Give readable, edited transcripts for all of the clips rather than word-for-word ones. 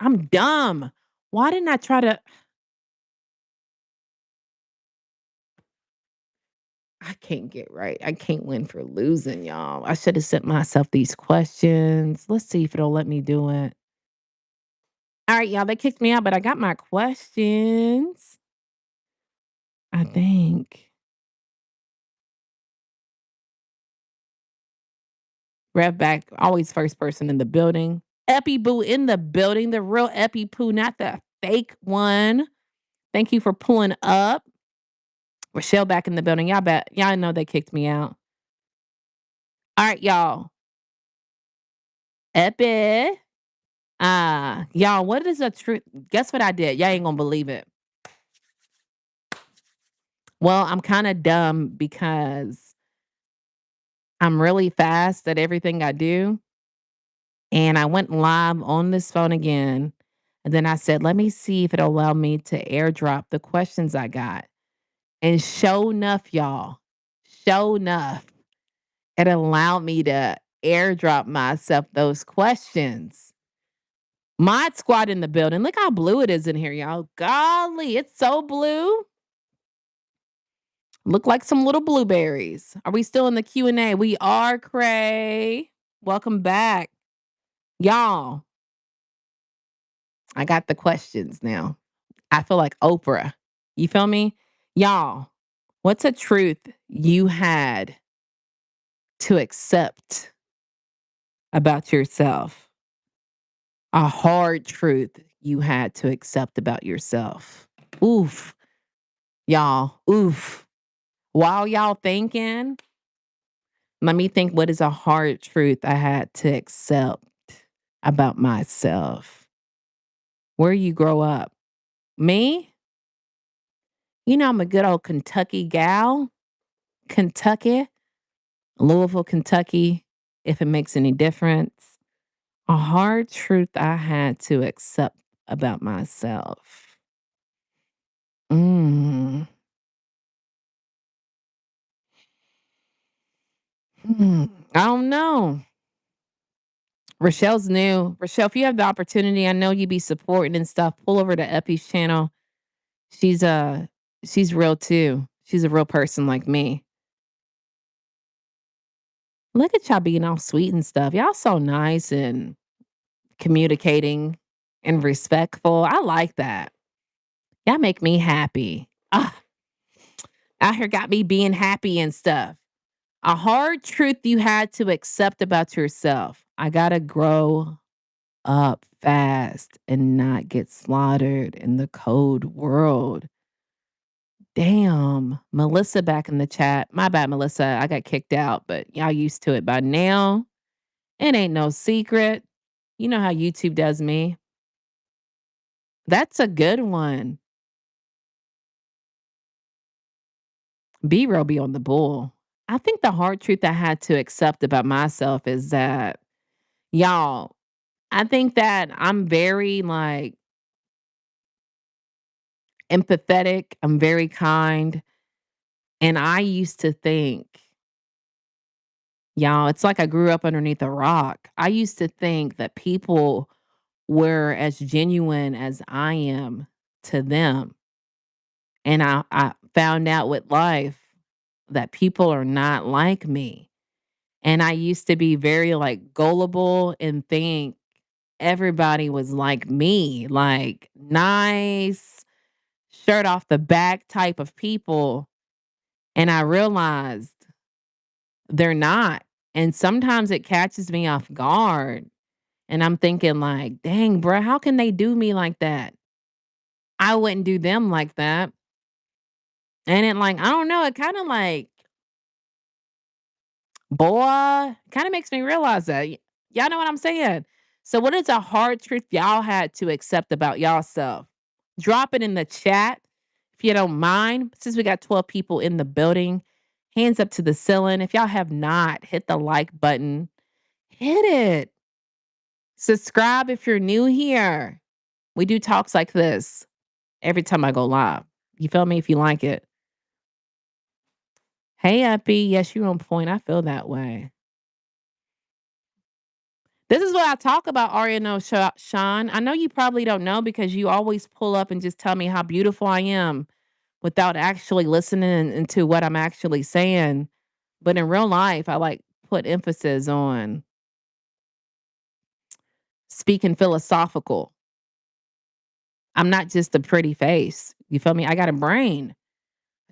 I'm dumb. Why didn't I try to I can't get right. I can't win for losing, y'all. I should have sent myself these questions. Let's see if it'll let me do it. All right, y'all, they kicked me out, but I got my questions, I think. Rev back, always first person in the building. Epi Boo in the building, the real Epi Poo, not the fake one. Thank you for pulling up. Rochelle back in the building. Y'all know they kicked me out. All right, y'all. Epi. Y'all, what is a truth? Guess what I did? Y'all ain't gonna believe it. Well, I'm kind of dumb because I'm really fast at everything I do. And I went live on this phone again. And then I said, let me see if it'll allow me to airdrop the questions I got. And show enough, y'all, show enough, it allowed me to airdrop myself those questions. Mod squad in the building. Look how blue it is in here, y'all. Golly, it's so blue. Look like some little blueberries. Are we still in the Q&A? We are, Cray. Welcome back. Y'all, I got the questions now. I feel like Oprah. You feel me? Y'all, what's a truth you had to accept about yourself? A hard truth you had to accept about yourself. Oof. Y'all, oof. While y'all thinking, let me think what is a hard truth I had to accept about myself. Where you grow up? Me? You know, I'm a good old Kentucky gal. Kentucky, Louisville, Kentucky, if it makes any difference. A hard truth I had to accept about myself. Mm. I don't know. Rochelle's new. Rochelle, if you have the opportunity, I know you be supporting and stuff. Pull over to Epi's channel. She's she's real too. She's a real person like me. Look at y'all being all sweet and stuff. Y'all so nice and communicating and respectful. I like that. Y'all make me happy. Ah, out here got me being happy and stuff. A hard truth you had to accept about yourself. I gotta grow up fast and not get slaughtered in the cold world. Damn. Melissa back in the chat. My bad, Melissa. I got kicked out, but y'all used to it by now. It ain't no secret. You know how YouTube does me. That's a good one. B row be on the bull. I think the hard truth I had to accept about myself is that, y'all, I think that I'm very like empathetic. I'm very kind. And I used to think, y'all, it's like I grew up underneath a rock. I used to think that people were as genuine as I am to them. And I found out with life that people are not like me. And I used to be very like gullible and think everybody was like me, like nice, shirt off the back type of people. And I realized they're not. And sometimes it catches me off guard. And I'm thinking like, dang, bro, how can they do me like that? I wouldn't do them like that. And it like, I don't know, it kind of like, boy, kind of makes me realize that. Y'all know what I'm saying? So what is a hard truth y'all had to accept about y'all self? Drop it in the chat if you don't mind. Since we got 12 people in the building, hands up to the ceiling. If y'all have not hit the like button, hit it. Subscribe if you're new here. We do talks like this every time I go live. You feel me? If you like it. Hey, Epi. Yes, you're on point. I feel that way. This is what I talk about, Ariano Sean. I know you probably don't know because you always pull up and just tell me how beautiful I am without actually listening into what I'm actually saying. But in real life, I like put emphasis on speaking philosophical. I'm not just a pretty face. You feel me? I got a brain.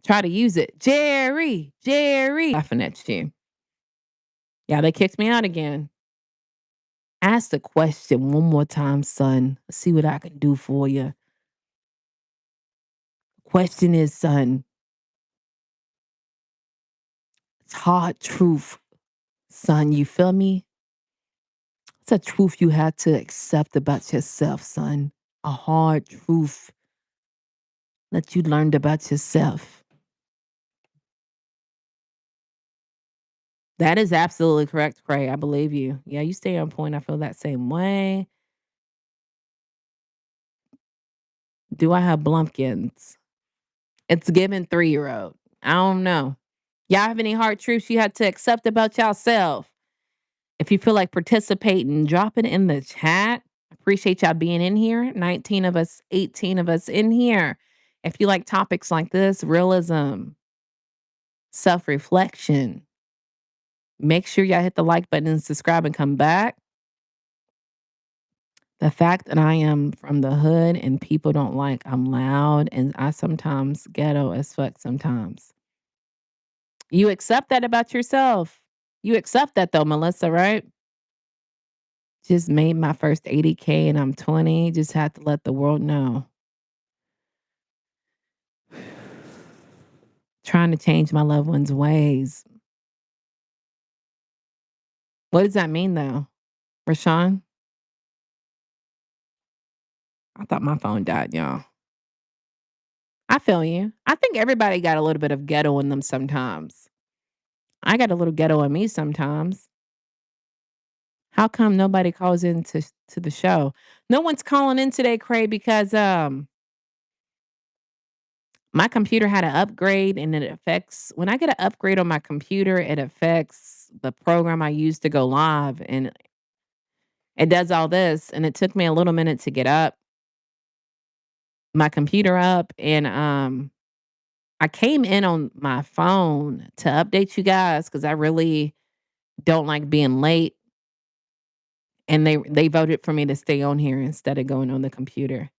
Try to use it. Jerry, laughing at you. Yeah, they kicked me out again. Ask the question one more time, son. See what I can do for you. Question is, son, it's hard truth, son. You feel me? It's a truth you had to accept about yourself, son. A hard truth that you learned about yourself. That is absolutely correct, Cray. I believe you. Yeah, you stay on point. I feel that same way. Do I have blumpkins? It's given 3-year-old. I don't know. Y'all have any hard truths you had to accept about yourself? If you feel like participating, drop it in the chat. Appreciate y'all being in here. 19 of us, 18 of us in here. If you like topics like this, realism, self reflection, make sure y'all hit the like button and subscribe and come back. The fact that I am from the hood and people don't like I'm loud and I sometimes ghetto as fuck sometimes. You accept that about yourself. You accept that though, Melissa, right? Just made my first 80K and I'm 20. Just had to let the world know. Trying to change my loved ones' ways. What does that mean though? Rashawn? I thought my phone died, y'all. I feel you. I think everybody got a little bit of ghetto in them sometimes. I got a little ghetto in me sometimes. How come nobody calls in to the show? No one's calling in today, Cray, because my computer had an upgrade and it affects when I get an upgrade on my computer, it affects the program I use to go live and it does all this. And it took me a little minute to get up my computer up and I came in on my phone to update you guys because I really don't like being late. And they voted for me to stay on here instead of going on the computer.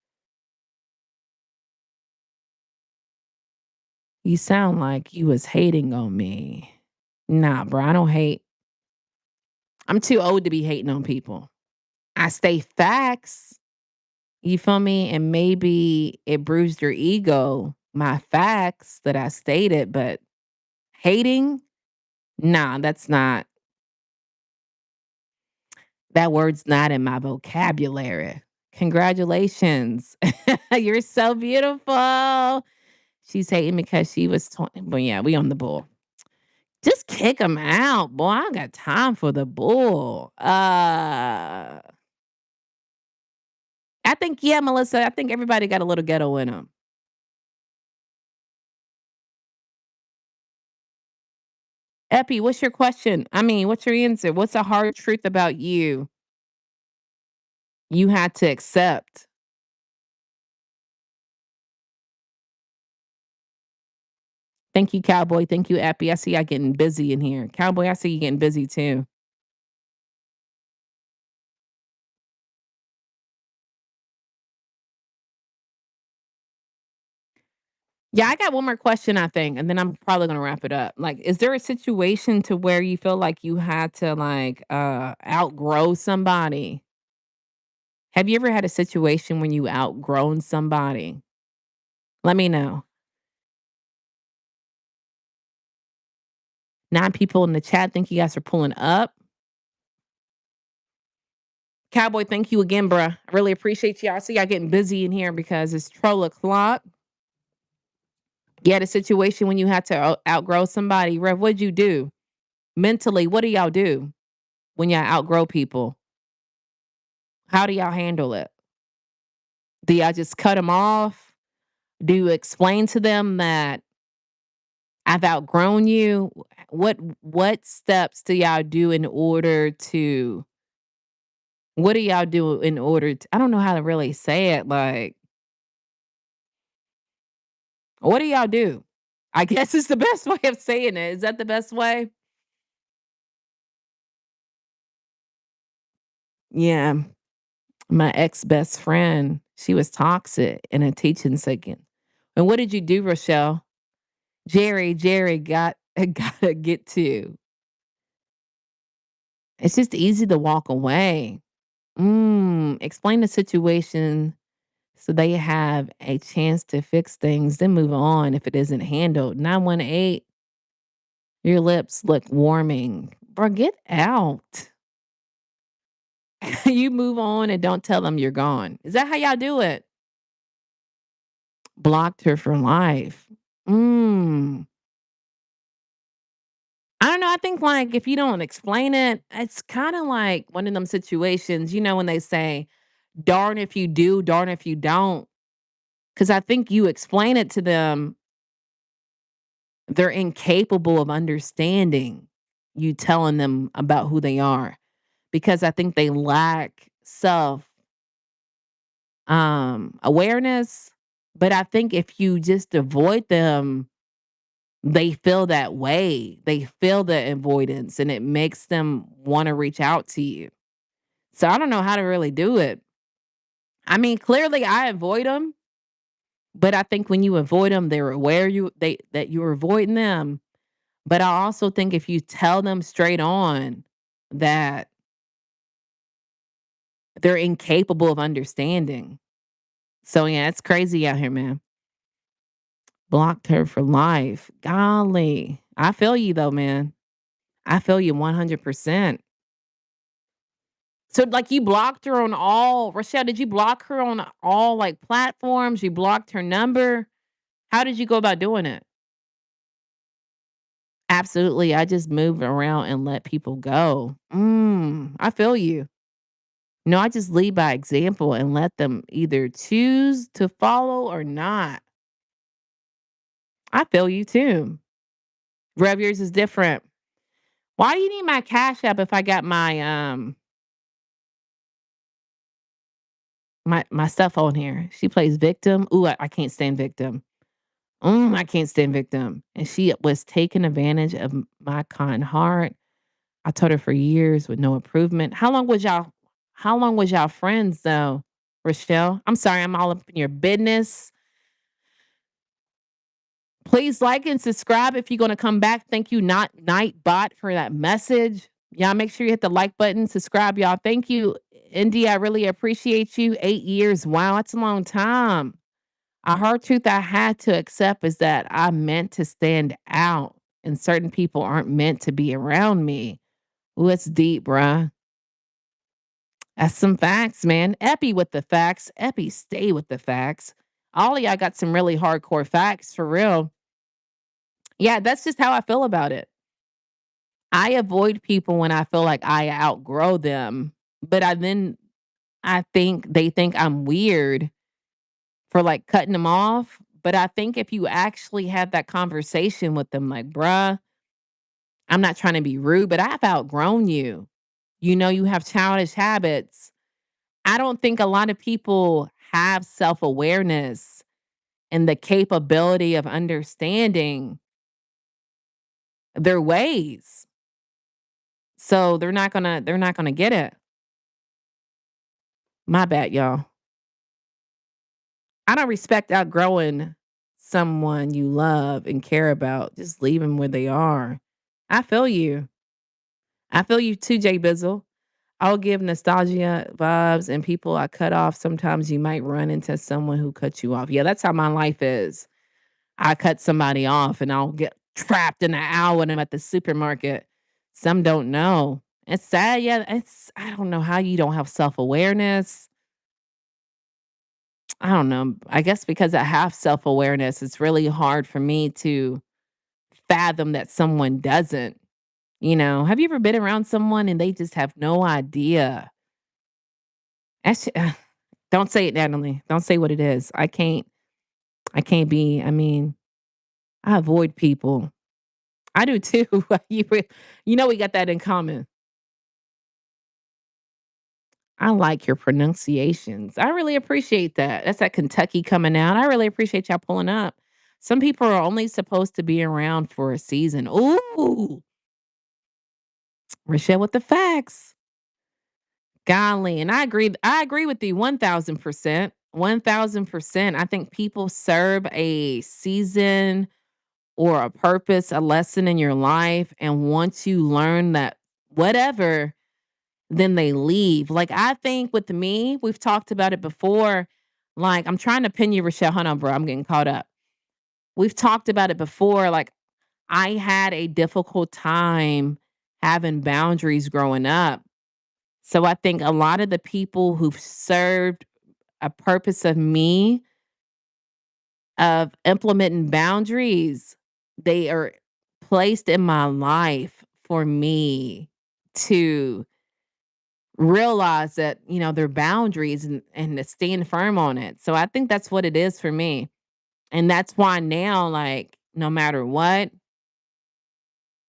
You sound like you was hating on me. Nah, bro, I don't hate. I'm too old to be hating on people. I stay facts. You feel me? And maybe it bruised your ego, my facts that I stated, but hating, nah, that word's not in my vocabulary. Congratulations. You're so beautiful. She's hating because she was 20. But yeah, we on the bull. Just kick him out, boy. I don't got time for the bull. I think, yeah, Melissa, I think everybody got a little ghetto in them. Epi, what's your question? I mean, what's your answer? What's a hard truth about you you had to accept? Thank you, Cowboy. Thank you, Epi. I see y'all getting busy in here. Cowboy, I see you getting busy too. Yeah, I got one more question, I think, and then I'm probably gonna wrap it up. Like, is there a situation to where you feel like you had to like outgrow somebody? Have you ever had a situation when you outgrown somebody? Let me know. 9 people in the chat. Thank you guys for pulling up. Cowboy, thank you again, bruh. I really appreciate y'all. I see y'all getting busy in here because it's troll o'clock. You had a situation when you had to outgrow somebody. Rev, what'd you do? Mentally, what do y'all do when y'all outgrow people? How do y'all handle it? Do y'all just cut them off? Do you explain to them that I've outgrown you? What steps do y'all do in order to What do y'all do in order to I don't know how to really say it, like, what do y'all do? I guess it's the best way of saying it. Is that the best way? Yeah. My ex-best friend, she was toxic in a teaching second. And what did you do, Rochelle? Jerry got gotta get to. It's just easy to walk away. Explain the situation so they have a chance to fix things, then move on if it isn't handled. 918, your lips look warming. Bro, get out. You move on and don't tell them you're gone. Is that how y'all do it? Blocked her for life. Mm. I don't know. I think like if you don't explain it, it's kind of like one of them situations, when they say, darn if you do, darn if you don't. Cause I think you explain it to them, they're incapable of understanding you telling them about who they are. Because I think they lack self awareness. But I think if you just avoid them, they feel that way. They feel the avoidance and it makes them want to reach out to you. So I don't know how to really do it. I mean, clearly I avoid them, but I think when you avoid them, they're aware that you're avoiding them. But I also think if you tell them straight on that they're incapable of understanding. So yeah, it's crazy out here, man. Blocked her for life. Golly. I feel you though, man. I feel you 100%. So, like, you blocked her on all Rochelle, did you block her on all, like, platforms? You blocked her number? How did you go about doing it? Absolutely, I just move around and let people go. I feel you. No, I just lead by example and let them either choose to follow or not. I feel you too. Rev, yours is different. Why do you need my Cash App if I got my stuff on here? She plays victim. Ooh, I can't stand victim. I can't stand victim. And she was taking advantage of my kind heart. I told her for years with no improvement. How long was y'all friends though, Rochelle? I'm sorry, I'm all up in your business. Please like and subscribe if you're gonna come back. Thank you, not Nightbot, for that message. Y'all make sure you hit the like button, subscribe, y'all. Thank you, Indy. I really appreciate you. 8 years. Wow, that's a long time. A hard truth I had to accept is that I'm meant to stand out, and certain people aren't meant to be around me. Ooh, it's deep, bruh. That's some facts, man. Epi with the facts. Epi, stay with the facts. All of y'all got some really hardcore facts for real. Yeah, that's just how I feel about it. I avoid people when I feel like I outgrow them, but I think they think I'm weird for like cutting them off. But I think if you actually have that conversation with them, like, bruh, I'm not trying to be rude, but I've outgrown you. You have childish habits. I don't think a lot of people have self awareness and the capability of understanding their ways. So they're not gonna get it. My bad, y'all. I don't respect outgrowing someone you love and care about. Just leave them where they are. I feel you. I feel you too, Jay Bizzle. I'll give nostalgia vibes and people I cut off. Sometimes you might run into someone who cut you off. Yeah, that's how my life is. I cut somebody off and I'll get trapped in an hour when I'm at the supermarket. Some don't know. It's sad. Yeah, I don't know how you don't have self awareness. I don't know. I guess because I have self awareness, it's really hard for me to fathom that someone doesn't. Have you ever been around someone and they just have no idea? Don't say it, Natalie. Don't say what it is. I can't. I can't be. I mean, I avoid people. I do too. We got that in common. I like your pronunciations. I really appreciate that. That's that Kentucky coming out. I really appreciate y'all pulling up. Some people are only supposed to be around for a season. Ooh, Rochelle with the facts. Golly, and I agree with you 1000%. 1000%. I think people serve a season or a purpose, a lesson in your life, and once you learn that whatever, then they leave. Like, I think with me, we've talked about it before. Like, I'm trying to pin you, Rochelle. Hold on, bro. I'm getting caught up. We've talked about it before. Like, I had a difficult time having boundaries growing up. So I think a lot of the people who've served a purpose of me, of implementing boundaries, they are placed in my life for me to realize that, their boundaries and to stand firm on it. So I think that's what it is for me. And that's why now, like, no matter what,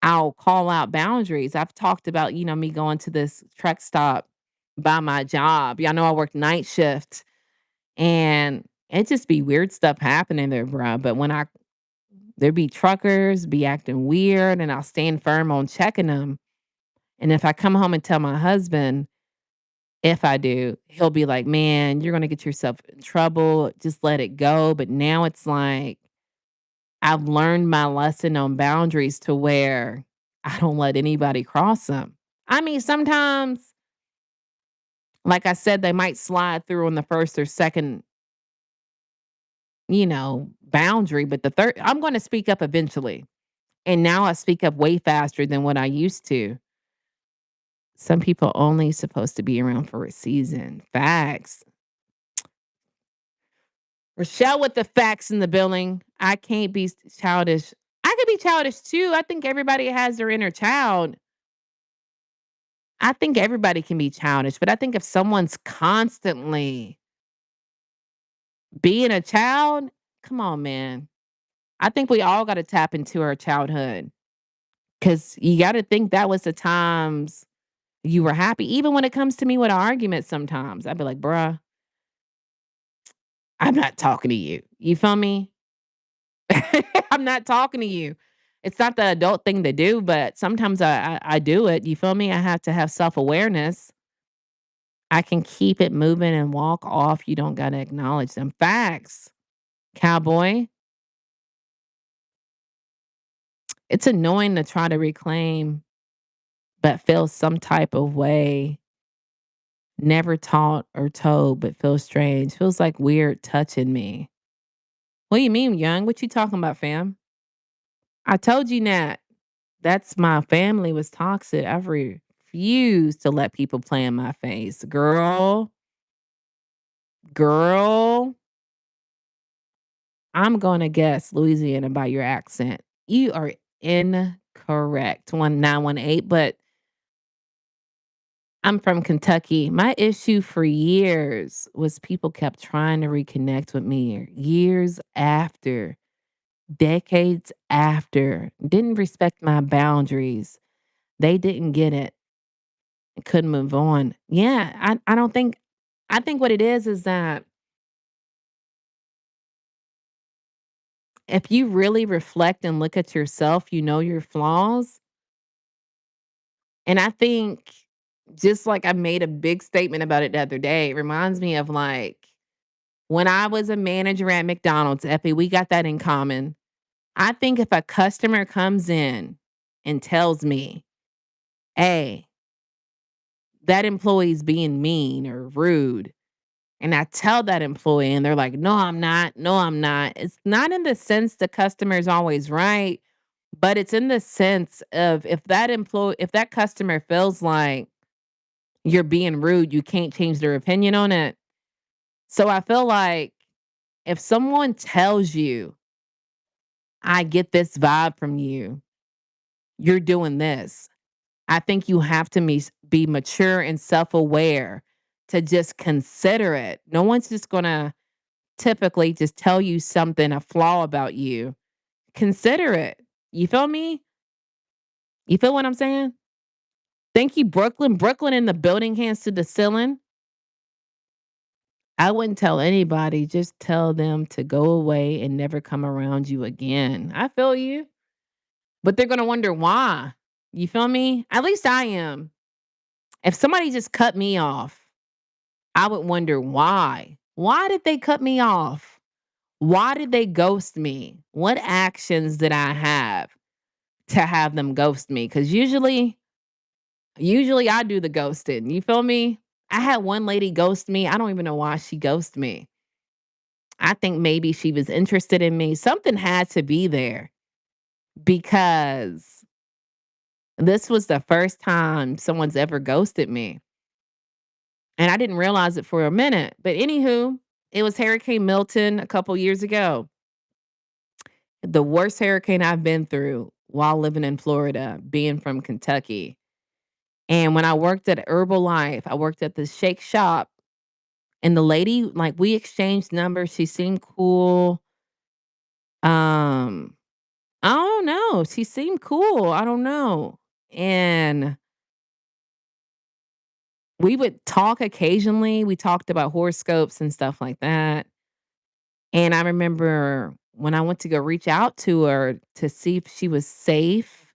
I'll call out boundaries. I've talked about, me going to this truck stop by my job. Y'all know I work night shift and it just be weird stuff happening there, bro. But there be truckers be acting weird and I'll stand firm on checking them. And if I come home and tell my husband, if I do, he'll be like, "Man, you're gonna get yourself in trouble. Just let it go." But now it's like I've learned my lesson on boundaries to where I don't let anybody cross them. I mean, sometimes, like I said, they might slide through on the first or second, boundary, but the third, I'm going to speak up eventually. And now I speak up way faster than what I used to. Some people only supposed to be around for a season. Facts. Rochelle with the facts in the building. I can't be childish. I could be childish too. I think everybody has their inner child. I think everybody can be childish, but I think if someone's constantly being a child, come on, man. I think we all got to tap into our childhood because you got to think that was the times you were happy. Even when it comes to me with arguments, sometimes I'd be like, bruh, I'm not talking to you. You feel me? I'm not talking to you. It's not the adult thing to do, but sometimes I do it. You feel me? I have to have self awareness. I can keep it moving and walk off. You don't got to acknowledge them. Facts, cowboy. It's annoying to try to reclaim, but feel some type of way. Never taught or told, but feels strange. Feels like weird touching me. What do you mean, young? What you talking about, fam? I told you, Nat. That's my family was toxic. I refuse to let people play in my face. Girl, I'm gonna guess Louisiana by your accent. You are incorrect. 1918, but I'm from Kentucky. My issue for years was people kept trying to reconnect with me years after, decades after, didn't respect my boundaries. They didn't get it. Couldn't move on. Yeah, I don't think I think what it is that if you really reflect and look at yourself, you know your flaws. And I think just like I made a big statement about it the other day, it reminds me of like when I was a manager at McDonald's, Effie, we got that in common. I think if a customer comes in and tells me, hey, that employee's being mean or rude, and I tell that employee and they're like, "No, I'm not. No, I'm not." It's not in the sense the customer is always right, but it's in the sense of if that customer feels like you're being rude, you can't change their opinion on it. So I feel like if someone tells you, "I get this vibe from you. You're doing this." I think you have to be mature and self-aware to just consider it. No one's just going to typically just tell you something, a flaw about you, consider it. You feel me? You feel what I'm saying? Thank you, Brooklyn. Brooklyn in the building, hands to the ceiling. I wouldn't tell anybody, just tell them to go away and never come around you again. I feel you, but they're gonna wonder why. You feel me? At least I am. If somebody just cut me off, I would wonder why. Why did they cut me off? Why did they ghost me? What actions did I have to have them ghost me? Because usually I do the ghosting. You feel me? I had one lady ghost me. I don't even know why she ghosted me. I think maybe she was interested in me. Something had to be there because this was the first time someone's ever ghosted me. And I didn't realize it for a minute. But anywho, it was Hurricane Milton a couple years ago. The worst hurricane I've been through while living in Florida, being from Kentucky. And when I worked at Herbalife, I worked at the shake shop. And the lady, like, we exchanged numbers. She seemed cool. Um, I don't know. She seemed cool. I don't know. And we would talk occasionally. We talked about horoscopes and stuff like that. And I remember when I went to go reach out to her to see if she was safe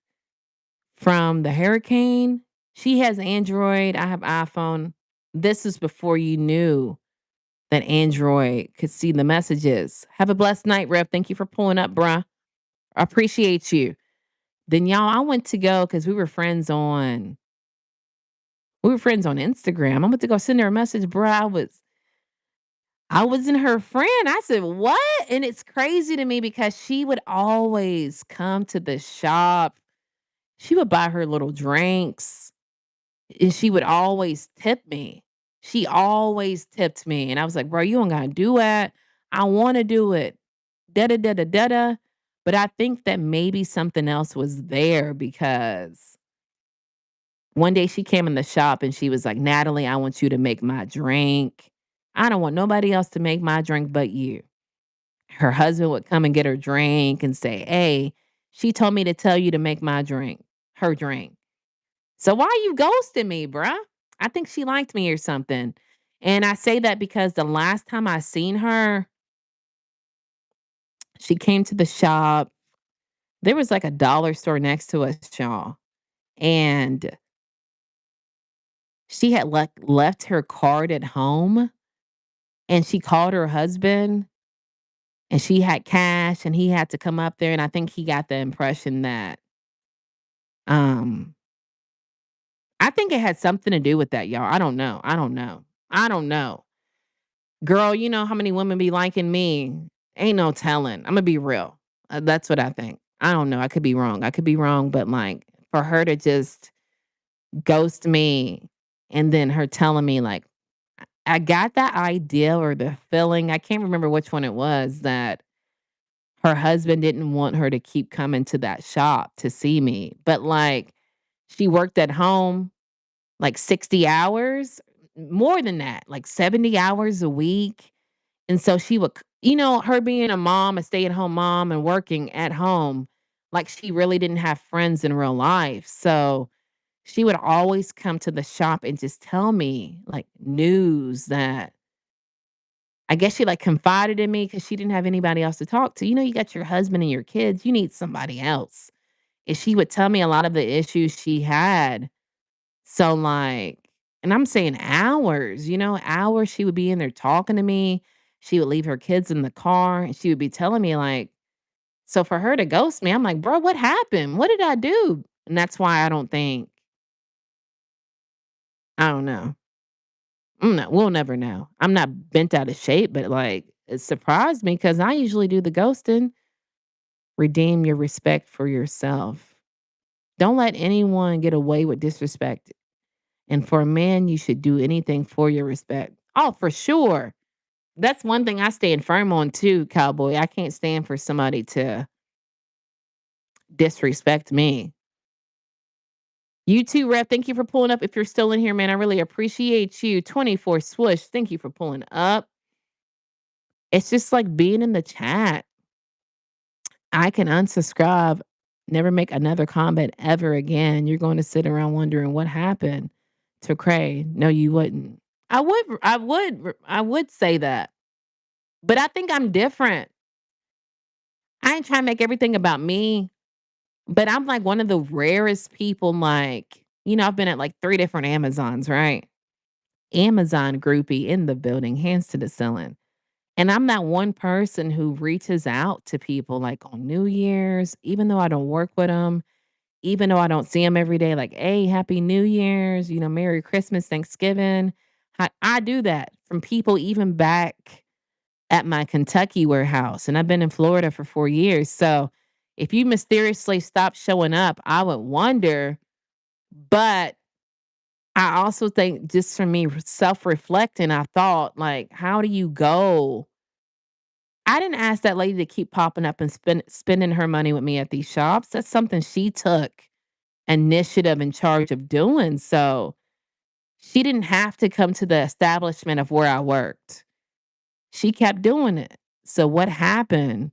from the hurricane. She has Android. I have iPhone. This is before you knew that Android could see the messages. Have a blessed night, Rev. Thank you for pulling up, bruh. I appreciate you. Then y'all, I went to go because we were friends on Instagram. I went to go send her a message, bruh. I wasn't her friend. I said, "What?" And it's crazy to me because she would always come to the shop. She would buy her little drinks and she would always tip me. She always tipped me. And I was like, "Bro, you don't gotta do that. I wanna do it." Da da da da da da. But I think that maybe something else was there because one day she came in the shop and she was like, "Natalie, I want you to make my drink. I don't want nobody else to make my drink but you." Her husband would come and get her drink and say, "Hey, she told me to tell you to make my drink, her drink. So why are you ghosting me, bruh?" I think she liked me or something. And I say that because the last time I seen her, she came to the shop. There was like a dollar store next to us, y'all. And she had left her card at home and she called her husband and she had cash and he had to come up there. And I think he got the impression that um I think it had something to do with that, y'all. I don't know. I don't know. I don't know. Girl, you know how many women be liking me? Ain't no telling. Imma be real. That's what I think. I don't know. I could be wrong. I could be wrong, but, like, for her to just ghost me and then her telling me, like I got that idea or the feeling, I can't remember which one it was, that her husband didn't want her to keep coming to that shop to see me, but, like, she worked at home like 60 hours, more than that, like 70 hours a week. And so she would, her being a mom, a stay at home mom and working at home, like she really didn't have friends in real life. So she would always come to the shop and just tell me like news that I guess she like confided in me because she didn't have anybody else to talk to. You got your husband and your kids, you need somebody else. And she would tell me a lot of the issues she had. So, like, and I'm saying hours, hours she would be in there talking to me. She would leave her kids in the car and she would be telling me, like, so for her to ghost me, I'm like, bro, what happened? What did I do? And that's why I don't think, I don't know. We'll never know. I'm not bent out of shape, but like, it surprised me because I usually do the ghosting. Redeem your respect for yourself. Don't let anyone get away with disrespect. And for a man, you should do anything for your respect. Oh, for sure. That's one thing I stand firm on too, cowboy. I can't stand for somebody to disrespect me. You too, Rep. Thank you for pulling up. If you're still in here, man, I really appreciate you. 24 swoosh. Thank you for pulling up. It's just like being in the chat. I can unsubscribe, never make another comment ever again. You're going to sit around wondering what happened to Cray. No, you wouldn't. I would say that. But I think I'm different. I ain't trying to make everything about me, but I'm like one of the rarest people, like, I've been at like 3 different Amazons, right? Amazon groupie in the building, hands to the ceiling. And I'm that one person who reaches out to people like on New Year's, even though I don't work with them, even though I don't see them every day, like, hey, happy New Year's, Merry Christmas, Thanksgiving. I do that from people even back at my Kentucky warehouse. And I've been in Florida for 4 years. So if you mysteriously stop showing up, I would wonder. But I also think just for me, self reflecting, I thought, like, how do you go? I didn't ask that lady to keep popping up and spending her money with me at these shops. That's something she took initiative in charge of doing. So she didn't have to come to the establishment of where I worked. She kept doing it. So what happened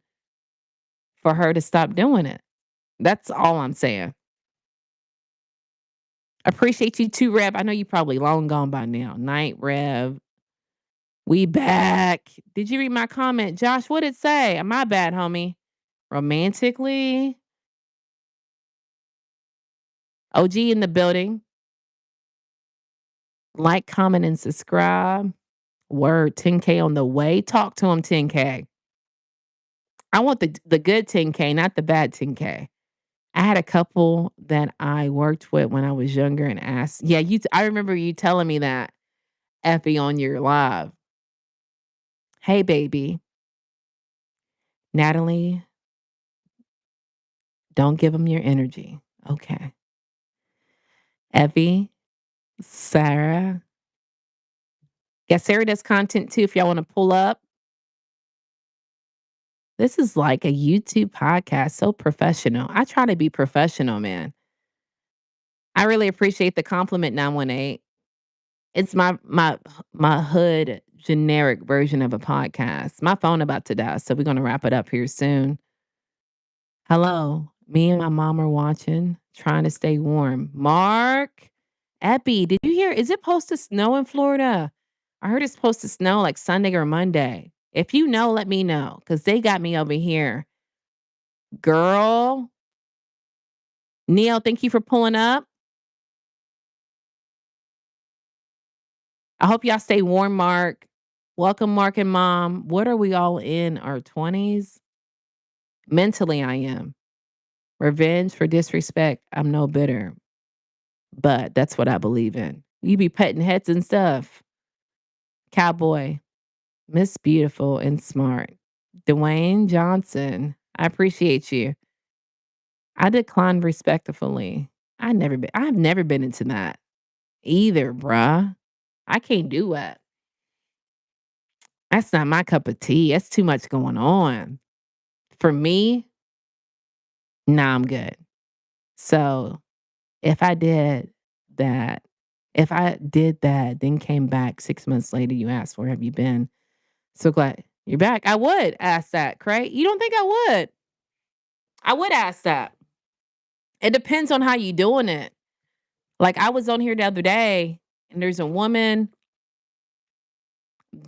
for her to stop doing it? That's all I'm saying. Appreciate you too, Rev. I know you probably long gone by now. Night, Rev. We back. Did you read my comment? Josh, what did it say? My bad, homie. Romantically. OG in the building. Like, comment, and subscribe. Word, 10K on the way. Talk to him, 10K. I want the good 10K, not the bad 10K. I had a couple that I worked with when I was younger and asked, yeah, I remember you telling me that, Effie, on your live. Hey, baby. Natalie, don't give them your energy. Okay. Effie, Sarah. Yeah, Sarah does content too if y'all want to pull up. This is like a YouTube podcast, so professional. I try to be professional, man. I really appreciate the compliment, 918. It's my hood generic version of a podcast. My phone about to die, so we're gonna wrap it up here soon. Hello. Me and my mom are watching, trying to stay warm. Mark, Epi, did you hear? Is it supposed to snow in Florida? I heard it's supposed to snow like Sunday or Monday. If you know, let me know because they got me over here. Girl, Neil, thank you for pulling up. I hope y'all stay warm, Mark. Welcome, Mark and Mom. What are we all in our 20s? Mentally, I am. Revenge for disrespect. I'm no bitter, but that's what I believe in. You be petting heads and stuff. Cowboy, Miss Beautiful and Smart. Dwayne Johnson. I appreciate you. I decline respectfully. I've never been into that either, bruh. I can't do that. That's not my cup of tea. That's too much going on. For me, nah, I'm good. So if I did that, if I did that, then came back 6 months later, you asked, where have you been? So glad you're back. I would ask that, Craig. You don't think I would? I would ask that. It depends on how you doing it. Like I was on here the other day and there's a woman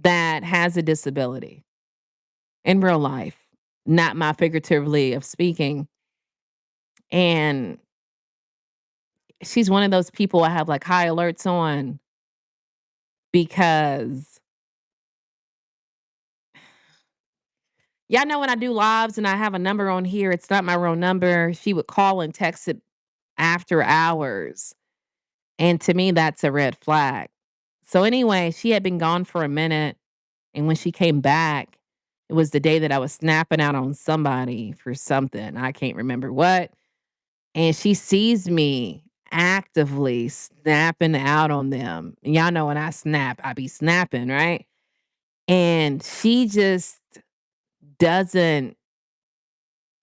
that has a disability in real life, not my figuratively of speaking. And she's one of those people I have like high alerts on because y'all know when I do lives and I have a number on here, it's not my real number. She would call and text it after hours. And to me, that's a red flag. So anyway, she had been gone for a minute. And when she came back, it was the day that I was snapping out on somebody for something. I can't remember what. And she sees me actively snapping out on them. And y'all know when I snap, I be snapping, right? And she just doesn't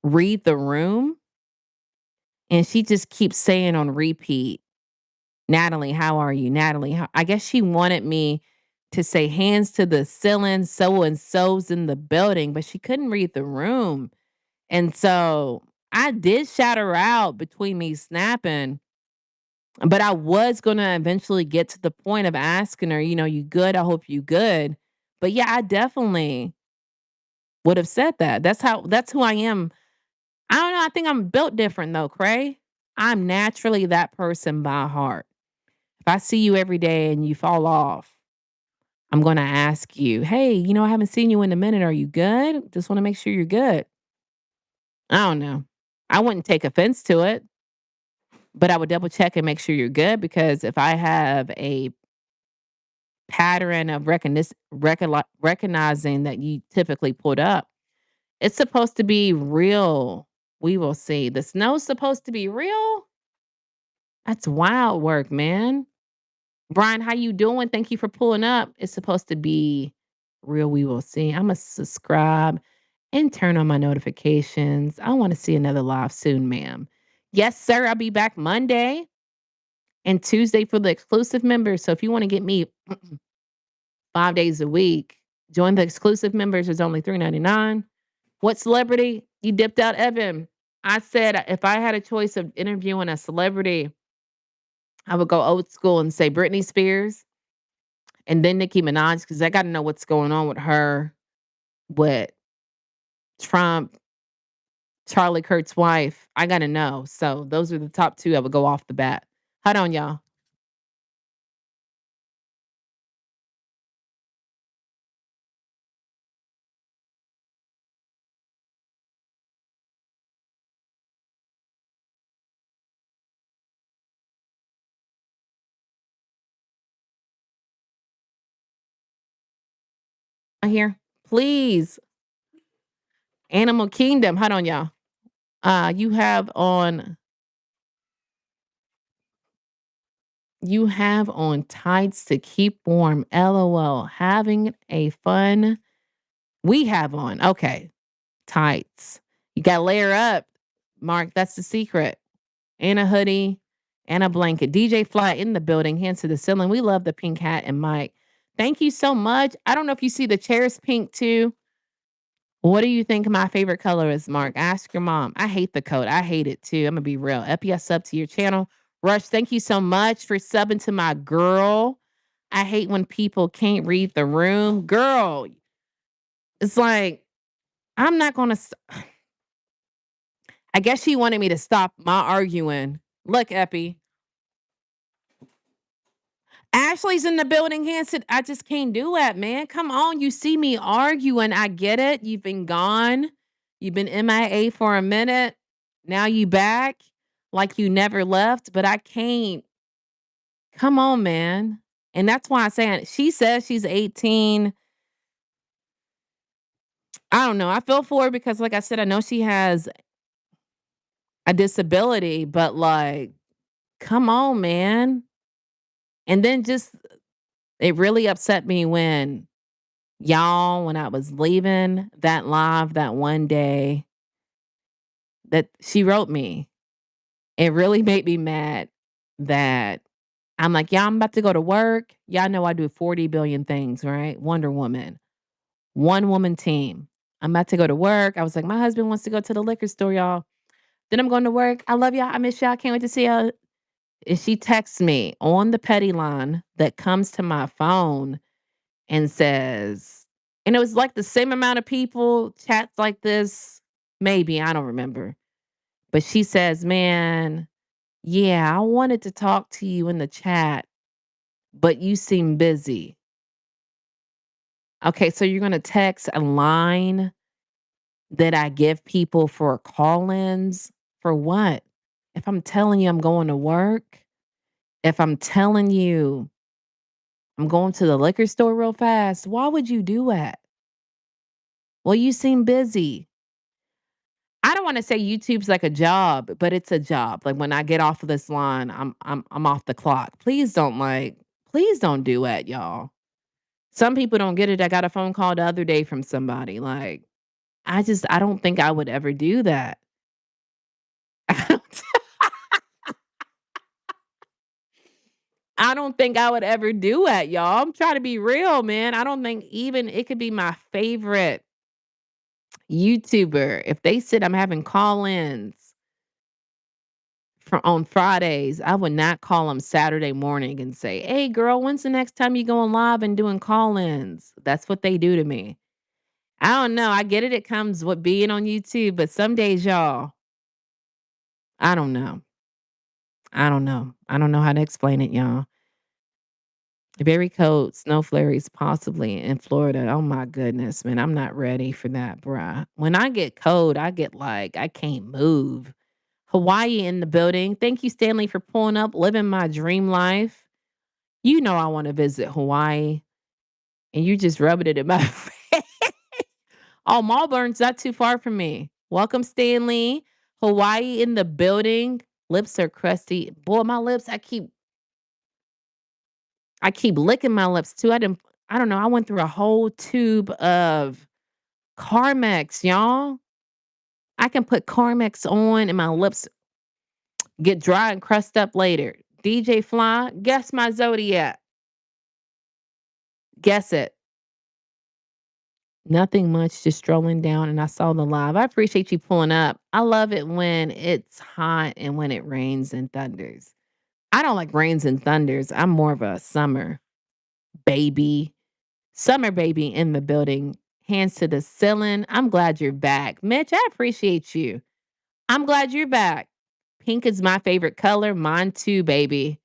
read the room. And she just keeps saying on repeat, Natalie, how are you? Natalie, I guess she wanted me to say hands to the ceiling, so and so's in the building, but she couldn't read the room. And so I did shout her out between me snapping. But I was gonna eventually get to the point of asking her, "You good? I hope you good." But yeah, I definitely would have said that. That's who I am. I don't know, I think I'm built different though, Cray. I'm naturally that person by heart. If I see you every day and you fall off, I'm gonna ask you, "Hey, I haven't seen you in a minute. Are you good? Just wanna make sure you're good." I don't know. I wouldn't take offense to it, but I would double check and make sure you're good because if I have a pattern of recognizing that you typically put up, it's supposed to be real. We will see. The snow's supposed to be real? That's wild work, man. Brian, how you doing? Thank you for pulling up. It's supposed to be real. We will see. Imma subscribe and turn on my notifications. I wanna see another live soon, ma'am. Yes, sir. I'll be back Monday and Tuesday for the exclusive members. So if you wanna get me 5 days a week, join the exclusive members. It's only $3.99. What celebrity? You dipped out, Evan. I said if I had a choice of interviewing a celebrity, I would go old school and say Britney Spears and then Nicki Minaj because I gotta know what's going on with her, with Trump, Charlie Kirk's wife. I gotta know. So those are the top 2 I would go off the bat. Hold on, y'all. Here. Please. Animal Kingdom. Hold on, y'all. You have on tights to keep warm. LOL. Having a fun we have on. Okay. Tights. You gotta layer up, Mark. That's the secret. And a hoodie and a blanket. DJ Fly in the building, hands to the ceiling. We love the pink hat and mic. Thank you so much. I don't know if you see the chairs pink too. What do you think my favorite color is, Mark? Ask your mom. I hate the coat. I hate it too. I'm gonna be real. Epi, sub to your channel. Rush, thank you so much for subbing to my girl. I hate when people can't read the room. Girl, it's like, I'm not gonna. I guess she wanted me to stop my arguing. Look, Epi. Ashley's in the building, Hanson. I just can't do that, man. Come on. You see me arguing. I get it. You've been gone. You've been MIA for a minute. Now you back like you never left, but I can't. Come on, man. And that's why I'm saying she says she's 18. I don't know. I feel for her because, like I said, I know she has a disability, but like, come on, man. And then just, it really upset me when y'all, when I was leaving that live that one day that she wrote me, it really made me mad that I'm like, "Yeah, I'm about to go to work." Y'all know I do 40 billion things, right? Wonder Woman, one woman team. I'm about to go to work. I was like, "My husband wants to go to the liquor store, y'all." Then I'm going to work. I love y'all. I miss y'all. Can't wait to see y'all. And she texts me on the petty line that comes to my phone and says, and it was like the same amount of people chats like this, maybe, I don't remember. But she says, "Man, yeah, I wanted to talk to you in the chat, but you seem busy." Okay, so you're gonna text a line that I give people for call-ins for what? If I'm telling you I'm going to work, if I'm telling you I'm going to the liquor store real fast, why would you do that? Well, you seem busy. I don't wanna say YouTube's like a job, but it's a job. Like, when I get off of this line, I'm off the clock. Please don't do that, y'all. Some people don't get it. I got a phone call the other day from somebody, like, I don't think I would ever do that. I don't think I would ever do that, y'all. I'm trying to be real, man. I don't think even it could be my favorite YouTuber. If they said I'm having call-ins on Fridays, I would not call them Saturday morning and say, "Hey, girl, when's the next time you going live and doing call-ins?" That's what they do to me. I don't know. I get it. It comes with being on YouTube, but some days, y'all, I don't know. I don't know. I don't know how to explain it, y'all. Very cold, snow flurries possibly in Florida. Oh my goodness, man. I'm not ready for that, bruh. When I get cold, I get like I can't move. Hawaii in the building. Thank you, Stanley, for pulling up, living my dream life. You know I want to visit Hawaii, and you just rubbing it in my face. Oh, Malvern's not too far from me. Welcome, Stanley. Hawaii in the building. Lips are crusty. Boy, my lips, I keep licking my lips too. I don't know. I went through a whole tube of Carmex, y'all. I can put Carmex on and my lips get dry and crust up later. DJ Fly, guess my zodiac. Guess it. Nothing much, just strolling down and I saw the live. I appreciate you pulling up. I love it when it's hot and when it rains and thunders. I don't like rains and thunders. I'm more of a summer baby. Summer baby in the building. Hands to the ceiling. I'm glad you're back. Mitch, I appreciate you. I'm glad you're back. Pink is my favorite color. Mine too, baby.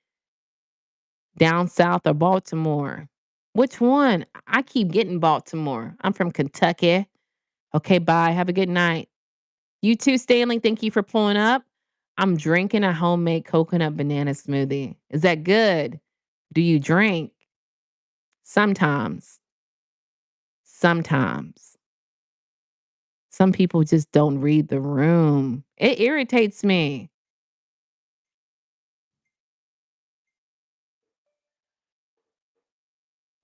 Down south or Baltimore. Which one? I keep getting Baltimore. I'm from Kentucky. Okay, bye. Have a good night. You too, Stanley. Thank you for pulling up. I'm drinking a homemade coconut banana smoothie. Is that good? Do you drink? Sometimes. Sometimes. Some people just don't read the room. It irritates me.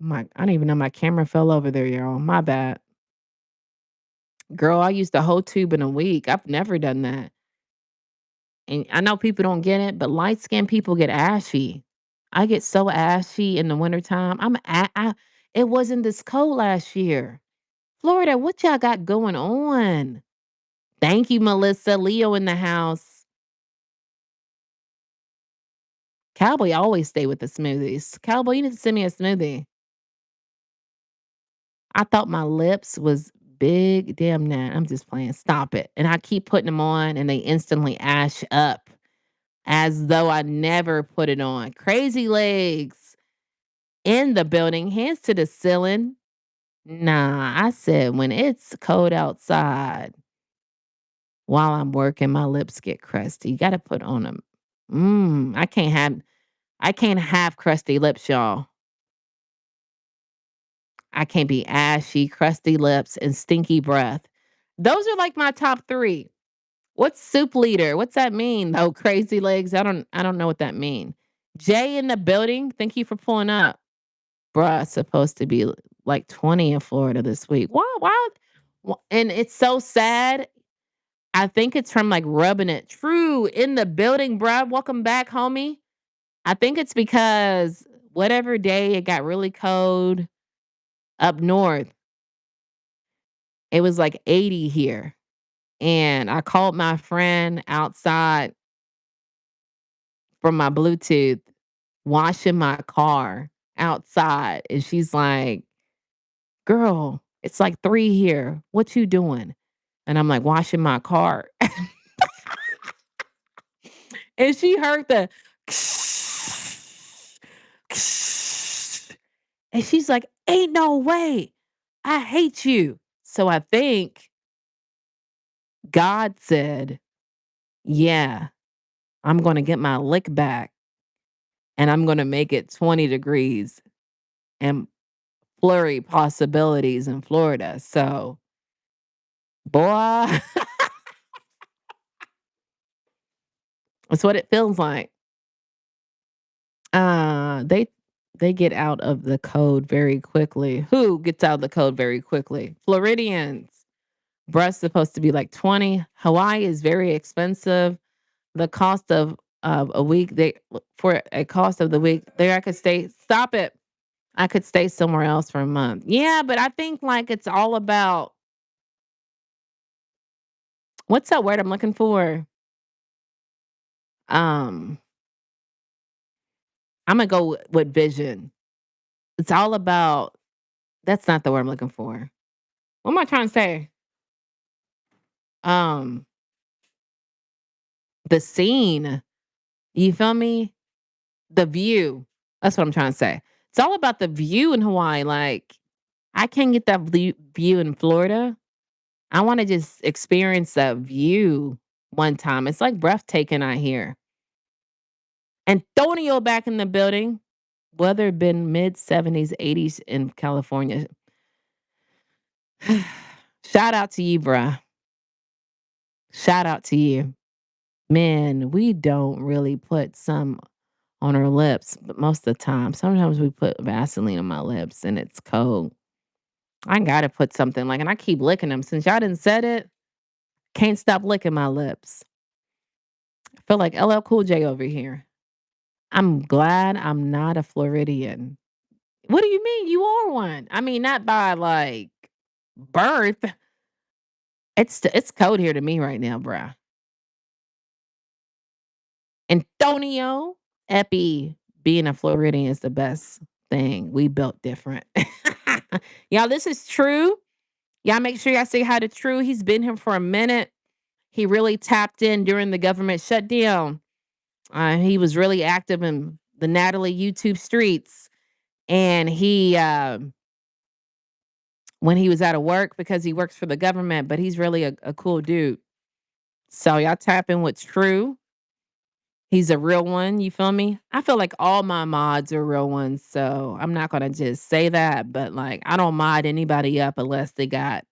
I didn't even know my camera fell over there, y'all. My bad. Girl, I used the whole tube in a week. I've never done that. And I know people don't get it, but light skinned people get ashy. I get so ashy in the wintertime. It wasn't this cold last year. Florida, what y'all got going on? Thank you, Melissa. Leo in the house. Cowboy always stay with the smoothies. Cowboy, you need to send me a smoothie. I thought my lips was big. Damn that. I'm just playing. Stop it. And I keep putting them on and they instantly ash up as though I never put it on. Crazy legs in the building, hands to the ceiling. Nah, I said when it's cold outside while I'm working, my lips get crusty. You gotta put on them. I can't have crusty lips, y'all. I can't be ashy, crusty lips, and stinky breath. Those are like my top three. What's soup leader? What's that mean? Oh, crazy legs. I don't know what that mean. Jay in the building. Thank you for pulling up. Bruh, it's supposed to be like 20 in Florida this week. Why? And it's so sad. I think it's from like rubbing it. True in the building, bruh. Welcome back, homie. I think it's because whatever day it got really cold up north, it was like 80 here. And I called my friend outside from my Bluetooth washing my car outside. And she's like, "Girl, it's like 3 here. What you doing?" And I'm like, "Washing my car." And she heard the and she's like, "Ain't no way. I hate you." So I think God said, "Yeah, I'm gonna get my lick back and I'm gonna make it 20 degrees and flurry possibilities in Florida." So, boy, that's what it feels like. They get out of the code very quickly. Who gets out of the code very quickly? Floridians. Breast's supposed to be like 20. Hawaii is very expensive. The cost of a week they for a cost of the week there I could stay. Stop it. I could stay somewhere else for a month. Yeah, but I think like it's all about what's that word I'm looking for? Um, Imma go with vision. It's all about that's not the word I'm looking for. What am I trying to say? Um, the scene, you feel me? The view. That's what I'm trying to say. It's all about the view in Hawaii, like, I can't get that view in Florida. I wanna just experience that view one time. It's, like, breathtaking out here. Antonio back in the building. Weather been mid-70s, 80s in California. Shout out to you, bruh. Shout out to you. Man, we don't really put some on our lips, but most of the time, sometimes we put Vaseline on my lips and it's cold. I gotta put something like, and I keep licking them. Since y'all didn't said it, can't stop licking my lips. I feel like LL Cool J over here. I'm glad I'm not a Floridian. What do you mean? You are one. I mean, not by like birth. It's cold here to me right now, bruh. Antonio, Epi, being a Floridian is the best thing. We built different. Y'all, this is True. Y'all make sure y'all say hi to True. He's been here for a minute. He really tapped in during the government shutdown. He was really active in the Natalie YouTube streets. And when he was out of work because he works for the government, but he's really a cool dude. So y'all tap in with True. He's a real one, you feel me? I feel like all my mods are real ones, so I'm not gonna just say that, but, like, I don't mod anybody up unless they got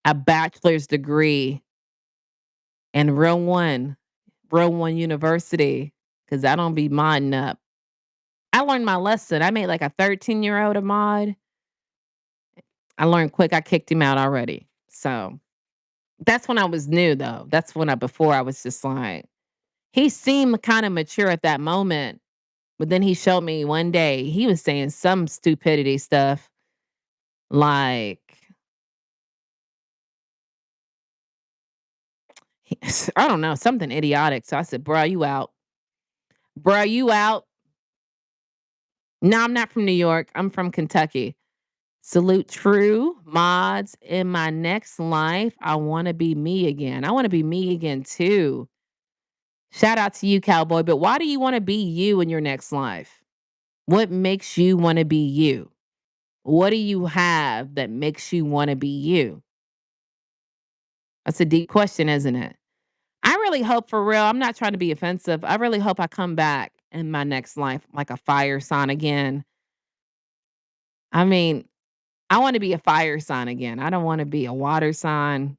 a bachelor's degree in Real One University, because I don't be modding up. I learned my lesson. I made, like, a 13-year-old a mod. I learned quick, I kicked him out already. So, that's when I was new, though. That's when before I was just like he seemed kinda mature at that moment. But then he showed me one day, he was saying some stupidity stuff like, I don't know, something idiotic. So I said, "Bro, you out. Bro, you out." No, I'm not from New York. I'm from Kentucky. Salute True mods in my next life. I want to be me again. I want to be me again too. Shout out to you, cowboy. But why do you want to be you in your next life? What makes you want to be you? What do you have that makes you want to be you? That's a deep question, isn't it? I really hope for real, I'm not trying to be offensive. I really hope I come back in my next life like a fire sign again. I mean, I want to be a fire sign again. I don't want to be a water sign.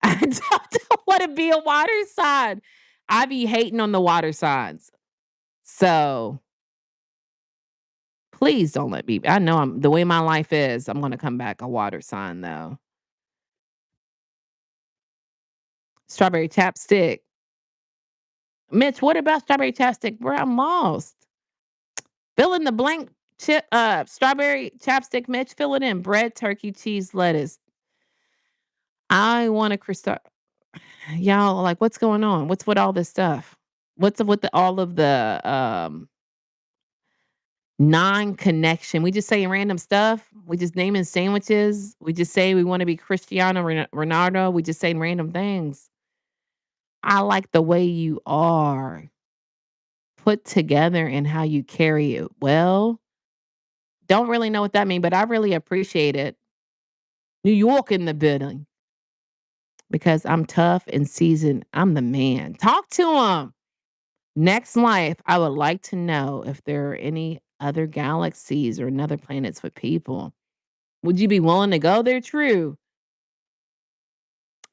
I don't want to be a water sign. I be hating on the water signs. So please don't let me. I know I'm the way my life is. I'm going to come back a water sign though. Strawberry chapstick. Mitch, what about strawberry chapstick? Bro, I'm lost. Fill in the blank. Strawberry chapstick, Mitch. Fill it in. Bread, turkey, cheese, lettuce. I want a crystal. Y'all, like, what's going on? What's with all this stuff? What's up with all of the non-connection? We just saying random stuff. We just naming sandwiches. We just say we want to be Cristiano Ronaldo. We just saying random things. I like the way you are put together and how you carry it. Well, don't really know what that means, but I really appreciate it. New York in the building because I'm tough and seasoned. I'm the man. Talk to him. Next life, I would like to know if there are any other galaxies or another planets with people. Would you be willing to go there? True.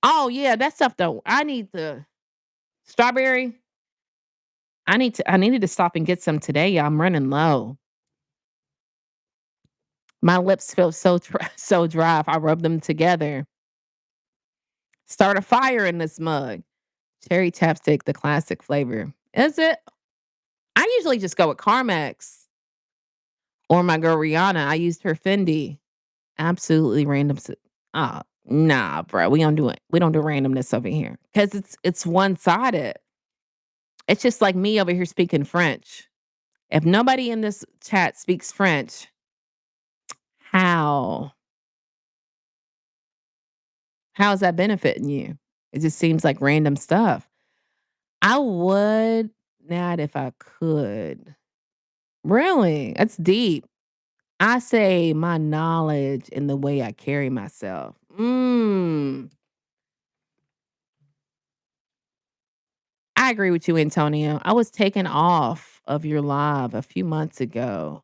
Oh yeah, that stuff though. I need the strawberry. I needed to stop and get some today. Yeah, I'm running low. My lips feel so so dry if I rub them together. Start a fire in this mug. Cherry chapstick, the classic flavor. Is it? I usually just go with Carmex or my girl Rihanna. I used her Fendi. Absolutely random. Nah, bro. We don't do it. We don't do randomness over here because it's one sided. It's just like me over here speaking French. If nobody in this chat speaks French, how? How is that benefiting you? It just seems like random stuff. I would not if I could. Really? That's deep. I say my knowledge and the way I carry myself. I agree with you, Antonio. I was taken off of your live a few months ago.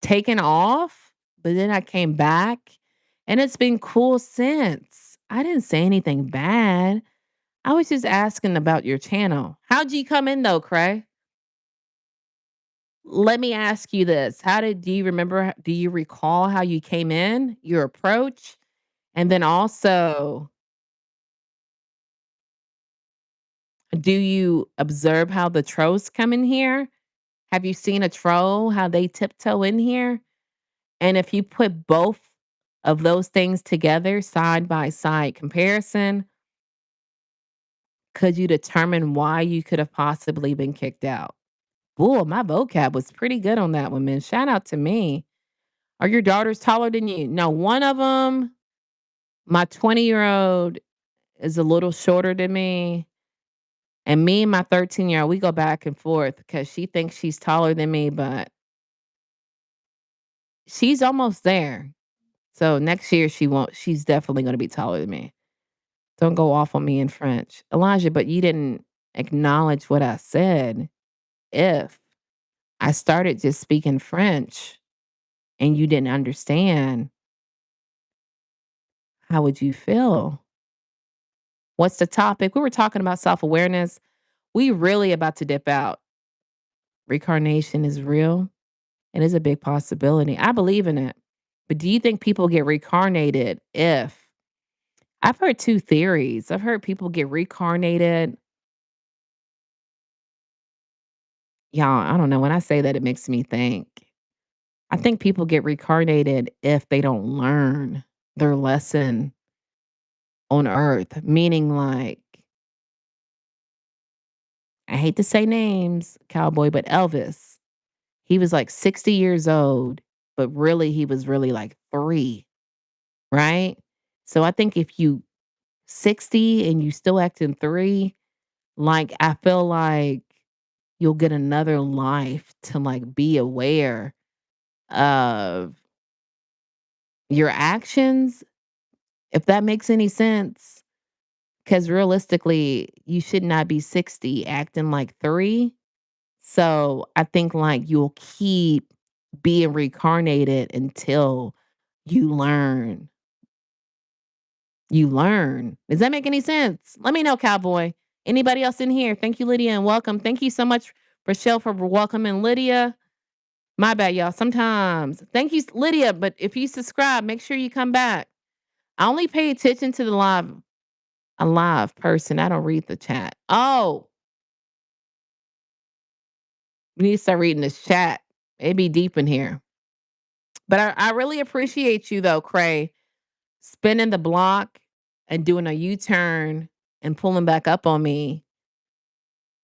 Taken off, but then I came back and it's been cool since. I didn't say anything bad. I was just asking about your channel. How'd you come in though, Cray? Let me ask you this. Do you remember, do you recall how you came in, your approach? And then also, do you observe how the trolls come in here? Have you seen a troll, how they tiptoe in here? And if you put both of those things together, side by side comparison, could you determine why you could have possibly been kicked out? Ooh, my vocab was pretty good on that one, man. Shout out to me. Are your daughters taller than you? No, one of them, my 20-year-old is a little shorter than me. And me and my 13-year-old, we go back and forth because she thinks she's taller than me, but she's almost there. So next year she won't. She's definitely going to be taller than me. Don't go off on me in French, Elijah. But you didn't acknowledge what I said. If I started just speaking French and you didn't understand, how would you feel? What's the topic? We were talking about self awareness. We really about to dip out. Reincarnation is real. It is a big possibility. I believe in it. But do you think people get reincarnated if I've heard two theories. I've heard people get reincarnated. Y'all, I don't know. When I say that, it makes me think. I think people get reincarnated if they don't learn their lesson on earth, meaning like, I hate to say names, cowboy, but Elvis, he was like 60 years old, but really, he was really like three, right? So I think if you 60 and you still acting three, like, I feel like you'll get another life to like be aware of your actions, if that makes any sense. Because realistically, you should not be 60 acting like three. So I think like you'll keep being reincarnated until you learn. You learn. Does that make any sense? Let me know, cowboy. Anybody else in here? Thank you, Lydia, and welcome. Thank you so much, Rochelle, for welcoming Lydia. My bad, y'all. Sometimes. Thank you, Lydia. But if you subscribe, make sure you come back. I only pay attention to the live, a live person. I don't read the chat. Oh, we need to start reading this chat. It be deep in here. But I really appreciate you though, Cray, spinning the block and doing a U-turn and pulling back up on me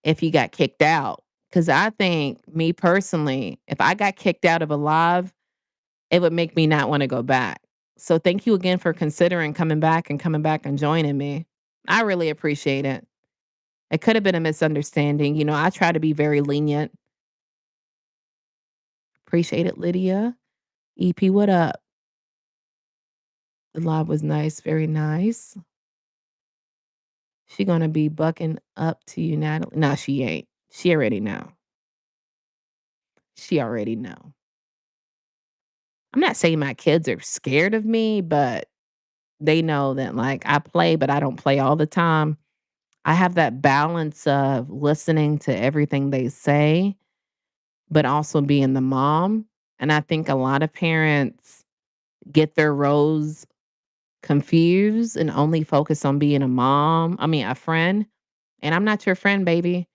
if you got kicked out. Cause I think me personally, if I got kicked out of a live, it would make me not want to go back. So thank you again for considering coming back and joining me. I really appreciate it. It could have been a misunderstanding. You know, I try to be very lenient. Appreciate it, Lydia. EP, what up? The live was nice, very nice. She gonna be bucking up to you, Natalie. No, she ain't. She already know. She already know. I'm not saying my kids are scared of me, but they know that like I play, but I don't play all the time. I have that balance of listening to everything they say, but also being the mom. And I think a lot of parents get their roles confused and only focus on being a mom. I mean, a friend. And I'm not your friend, baby.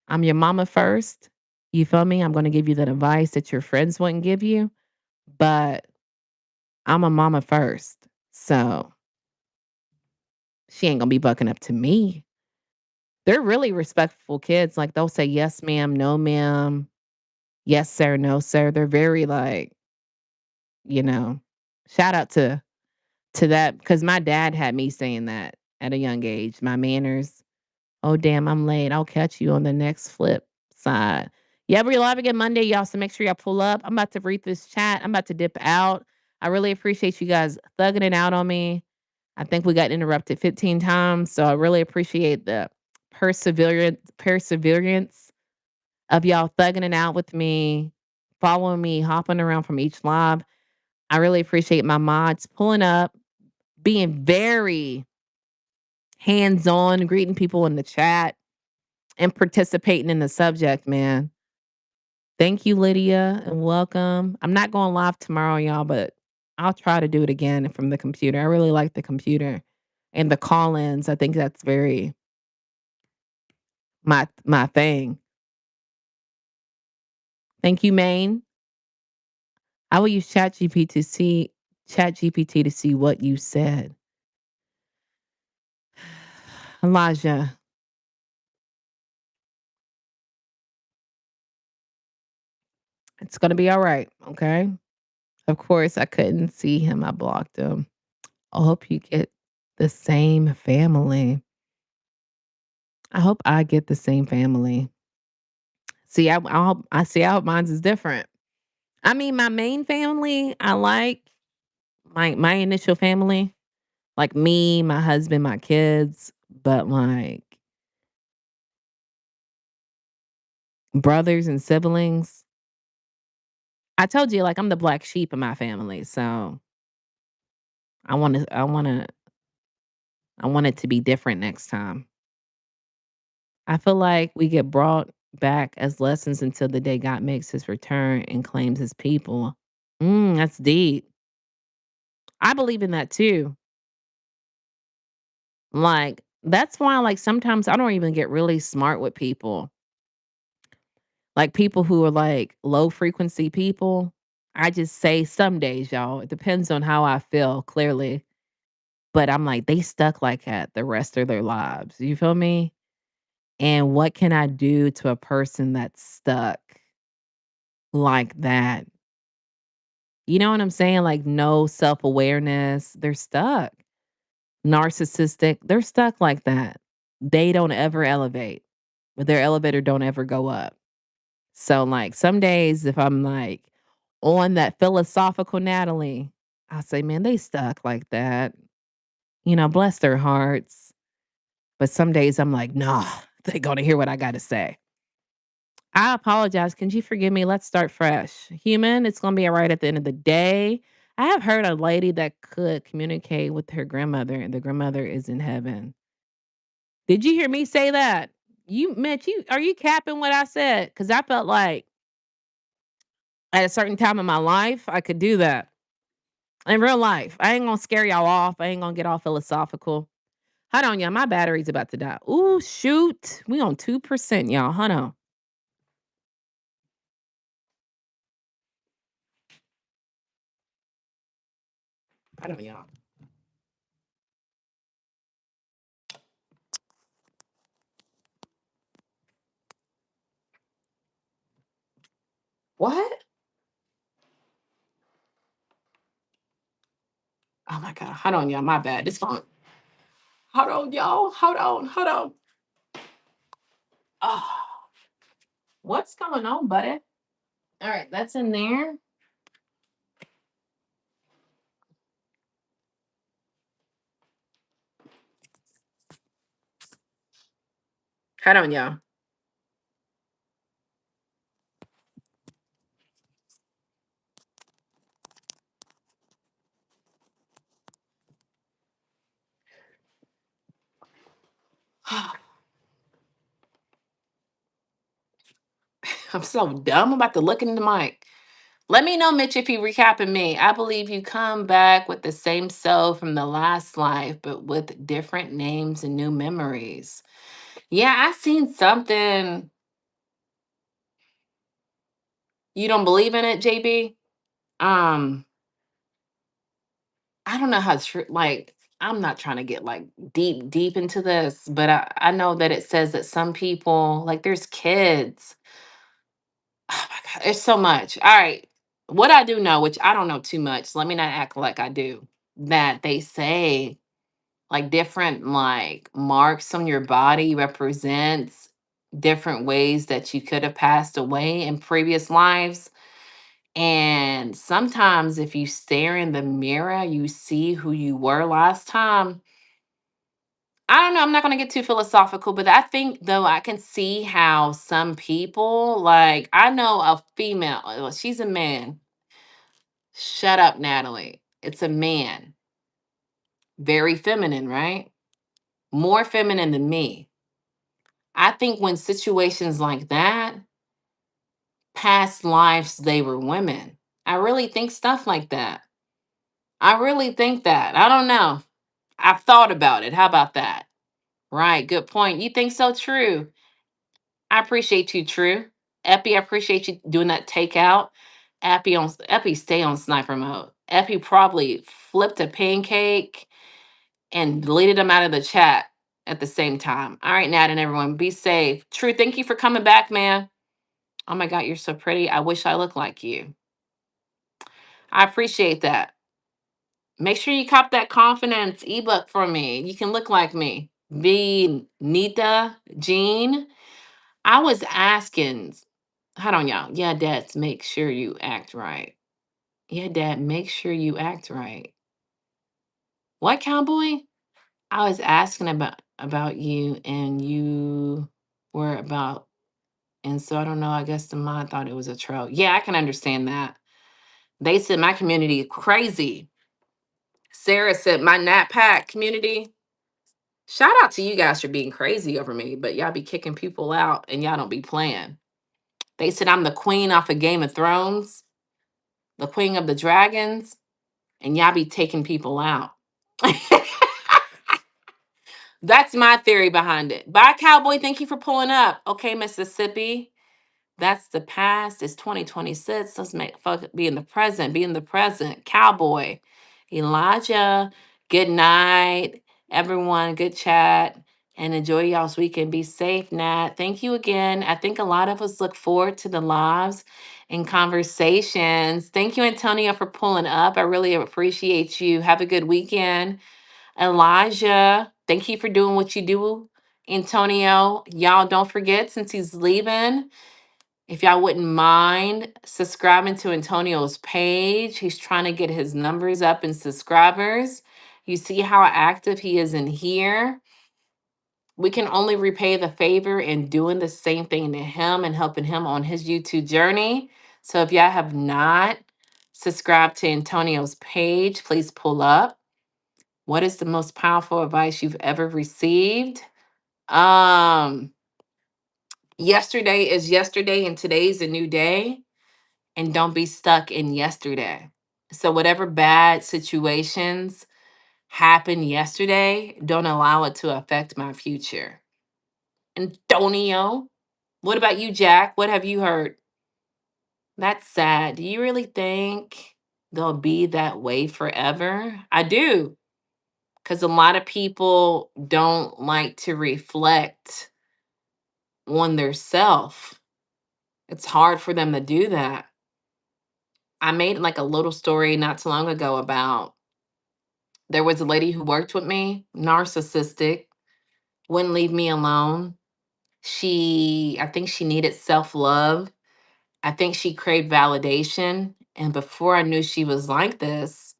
I'm your mama first. You feel me? I'm going to give you that advice that your friends wouldn't give you, but I'm a mama first. So she ain't going to be bucking up to me. They're really respectful kids, like, they'll say, "Yes, ma'am," "No, ma'am," "Yes, sir," "No, sir." They're very, like, you know, shout out to that because my dad had me saying that at a young age, my manners. "Oh, damn, I'm late. I'll catch you on the next flip side." Yeah, we're live again Monday, y'all, so make sure y'all pull up. I'm about to read this chat. I'm about to dip out. I really appreciate you guys thugging it out on me. I think we got interrupted 15 times, so I really appreciate the perseverance of y'all thugging it out with me, following me, hopping around from each live. I really appreciate my mods pulling up, being very hands-on, greeting people in the chat, and participating in the subject, man. Thank you, Lydia, and welcome. I'm not going live tomorrow, y'all, but I'll try to do it again from the computer. I really like the computer and the call-ins. I think that's very my thing. Thank you, Maine. I will use ChatGPT to see what you said. Elijah, it's gonna be all right, okay? Of course, I couldn't see him. I blocked him. I hope you get the same family. I hope I get the same family. See, I see how mine's is different. I mean, my main family, I like my initial family, like me, my husband, my kids, but like brothers and siblings. I told you, like I'm the black sheep of my family, so I want it to be different next time. I feel like we get brought back as lessons until the day God makes his return and claims his people. That's deep. I believe in that too. Like, that's why, like, sometimes I don't even get really smart with people. Like, people who are, like, low frequency people. I just say some days, y'all. It depends on how I feel, clearly. But I'm like, they stuck like that the rest of their lives. You feel me? And what can I do to a person that's stuck like that? You know what I'm saying? Like, no self awareness. They're stuck. Narcissistic. They're stuck like that. They don't ever elevate. But their elevator don't ever go up. So, like, some days if I'm, like, on that philosophical Natalie, I'll say, "Man, they stuck like that." You know, bless their hearts. But some days I'm like, "Nah, they gonna hear what I gotta say." I apologize. Can you forgive me? Let's start fresh. Human, it's gonna be alright at the end of the day. I have heard a lady that could communicate with her grandmother, and the grandmother is in heaven. Did you hear me say that? You Mitch, you are you capping what I said? Because I felt like at a certain time in my life, I could do that. In real life. I ain't gonna scare y'all off. I ain't gonna get all philosophical. Hold on, y'all. My battery's about to die. Ooh, shoot. We on 2%, y'all. Hold on. Hold on, y'all. What? Oh my God. Hold on, y'all. My bad. This phone. Hold on, y'all. Hold on. Hold on. Oh, what's going on, buddy? All right, that's in there. Hold on, y'all. I'm so dumb. I'm about to look in the mic. Let me know, Mitch, if you recapping me. I believe you come back with the same self from the last life, but with different names and new memories. Yeah, I seen something. You don't believe in it, JB? Um, I don't know how true. Like, I'm not trying to get like deep, deep into this, but I know that it says that some people, like there's kids. Oh my God, there's so much. All right. What I do know, which I don't know too much, let me not act like I do, that they say like different like marks on your body represents different ways that you could have passed away in previous lives. And sometimes if you stare in the mirror, you see who you were last time. I don't know, I'm not going to get too philosophical, but I think though I can see how some people, like I know a female, well, she's a man. Shut up, Natalie. It's a man. Very feminine, right? More feminine than me. I think when situations like that, past lives, they were women. I really think stuff like that. I really think that. I don't know. I've thought about it. How about that? Right. Good point. You think so? True. I appreciate you, True. Epi, I appreciate you doing that takeout. Epi, stay on sniper mode. Epi probably flipped a pancake and deleted them out of the chat at the same time. All right, Nat and everyone, be safe. True, thank you for coming back, man. Oh my God, you're so pretty. I wish I looked like you. I appreciate that. Make sure you cop that confidence ebook for me. You can look like me. Be Nita Jean. I was asking, hold on, y'all. Yeah, dads, make sure you act right. Yeah, dad, make sure you act right. What, cowboy? I was asking about you, and you were about, and so I don't know. I guess the mom thought it was a troll. Yeah, I can understand that. They said my community is crazy. Sarah said my Nat Pack community. Shout out to you guys for being crazy over me, but y'all be kicking people out and y'all don't be playing. They said I'm the queen off of Game of Thrones, the queen of the dragons, and y'all be taking people out. That's my theory behind it. Bye, cowboy. Thank you for pulling up. Okay, Mississippi. That's the past. It's 2026. Let's make fuck be in the present. Be in the present. Cowboy. Elijah. Good night. Everyone. Good chat. And enjoy y'all's weekend. Be safe, Nat. Thank you again. I think a lot of us look forward to the lives and conversations. Thank you, Antonio, for pulling up. I really appreciate you. Have a good weekend. Elijah, thank you for doing what you do. Antonio, y'all don't forget since he's leaving, if y'all wouldn't mind subscribing to Antonio's page. He's trying to get his numbers up in subscribers. You see how active he is in here. We can only repay the favor in doing the same thing to him and helping him on his YouTube journey. So if y'all have not subscribed to Antonio's page, please pull up. What is the most powerful advice you've ever received? Um, Yesterday is yesterday and today's a new day. And don't be stuck in yesterday. So whatever bad situations happened yesterday, don't allow it to affect my future. Antonio, what about you, Jack? What have you heard? That's sad. Do you really think they'll be that way forever? I do. Because a lot of people don't like to reflect on their self. It's hard for them to do that. I made like a little story not too long ago about there was a lady who worked with me, narcissistic, wouldn't leave me alone. I think she needed self love. I think she craved validation. And before I knew she was like this,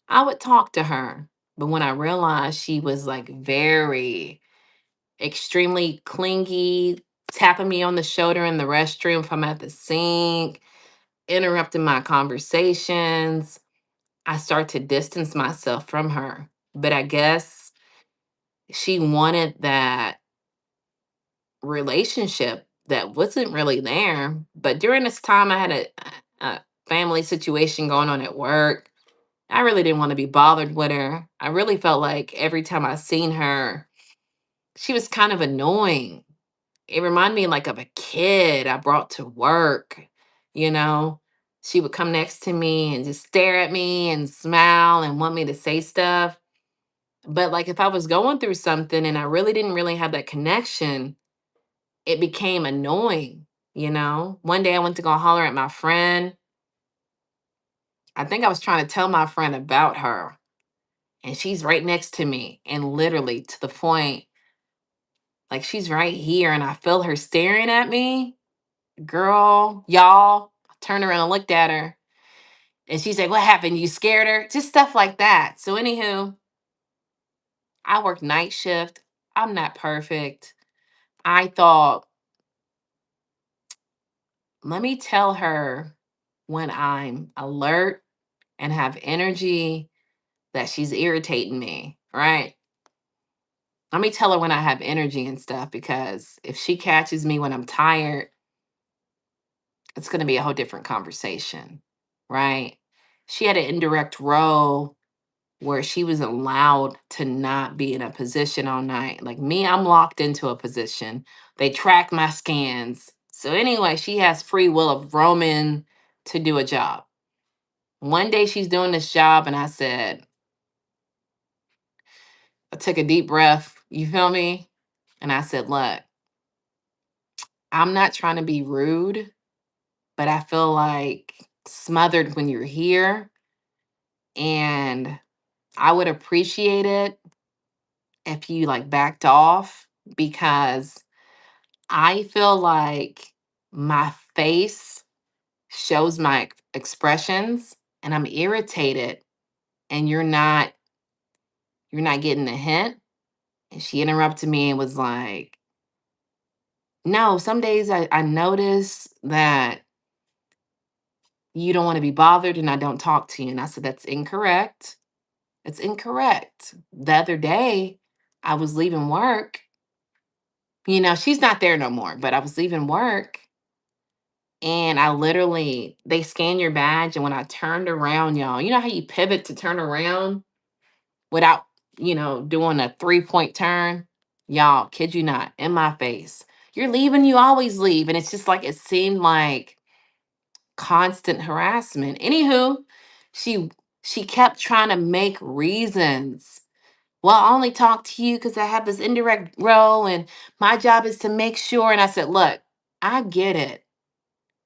I would talk to her. But when I realized she was like very extremely clingy, tapping me on the shoulder in the restroom if I'm at the sink, interrupting my conversations, I start to distance myself from her. But I guess she wanted that relationship that wasn't really there. But during this time, I had a family situation going on at work. I really didn't want to be bothered with her. I really felt like every time I seen her, she was kind of annoying. It reminded me like of a kid I brought to work, you know. She would come next to me and just stare at me and smile and want me to say stuff. But like if I was going through something and I really didn't really have that connection, it became annoying, you know? One day I went to go holler at my friend. I think I was trying to tell my friend about her, and she's right next to me, and literally to the point, like she's right here, and I feel her staring at me. Girl, y'all, I turned around and looked at her, and she said, "What happened? You scared her?" Just stuff like that. So, anywho, I work night shift. I'm not perfect. I thought, let me tell her when I'm alert and have energy that she's irritating me, right? Let me tell her when I have energy and stuff, because if she catches me when I'm tired, it's going to be a whole different conversation, right? She had an indirect role where she was allowed to not be in a position all night. Like me, I'm locked into a position. They track my scans. So, anyway, she has free will of roaming to do a job. One day she's doing this job, and I took a deep breath. You feel me? And I said, "Look, I'm not trying to be rude, but I feel like smothered when you're here. And I would appreciate it if you like backed off, because I feel like my face shows my expressions, and I'm irritated, and you're not getting the hint." And she interrupted me and was like, "No, some days I notice that you don't want to be bothered and I don't talk to you." And I said, "That's incorrect. It's incorrect. The other day, I was leaving work. She's not there no more, but I was leaving work, and I literally, they scan your badge. And when I turned around, y'all, you know how you pivot to turn around without, doing a 3-point turn? Y'all, kid you not, in my face. You're leaving, you always leave." And it's just like, it seemed like constant harassment. Anywho, she she kept trying to make reasons. "Well, I only talk to you because I have this indirect role and my job is to make sure." And I said, "Look, I get it.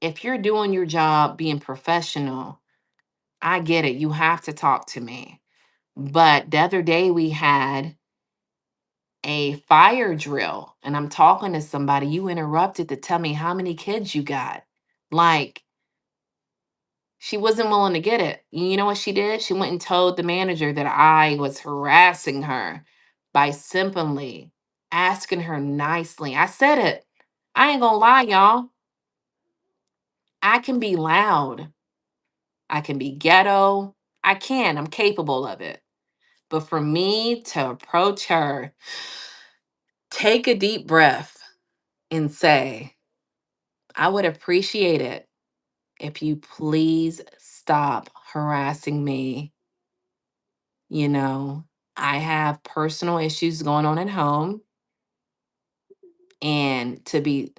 If you're doing your job being professional, I get it. You have to talk to me. But the other day we had a fire drill and I'm talking to somebody. You interrupted to tell me how many kids you got." Like, she wasn't willing to get it. You know what she did? She went and told the manager that I was harassing her by simply asking her nicely. I said it. I ain't gonna lie, y'all. I can be loud. I can be ghetto. I'm capable of it. But for me to approach her, take a deep breath, and say, "I would appreciate it if you please stop harassing me. You know, I have personal issues going on at home, and to be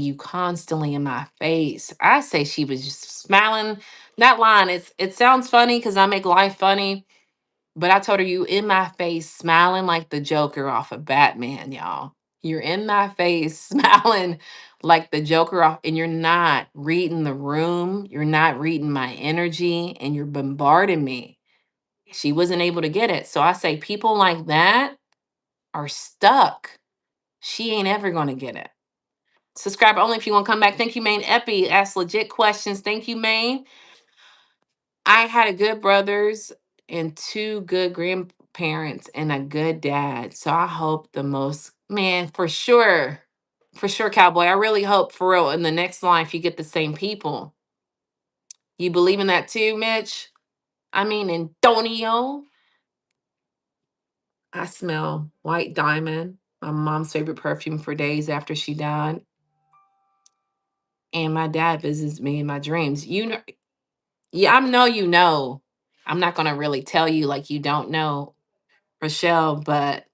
you constantly in my face." I say she was just smiling, not lying. It sounds funny because I make life funny, but I told her, "You in my face, smiling like the Joker off of Batman, y'all. You're in my face, smiling like the Joker off, and you're not reading the room. You're not reading my energy, and you're bombarding me." She wasn't able to get it. So I say, people like that are stuck. She ain't ever going to get it. Subscribe only if you want to come back. Thank you, Maine. Epi asked legit questions. Thank you, Maine. I had a good brothers and two good grandparents and a good dad. So I hope the most, man, for sure. For sure, cowboy. I really hope for real in the next life you get the same people. You believe in that too, Mitch? I mean, Antonio. I smell white diamond, my mom's favorite perfume, for days after she died. And my dad visits me in my dreams. Yeah, I know you know. I'm not gonna really tell you like you don't know, Rochelle, but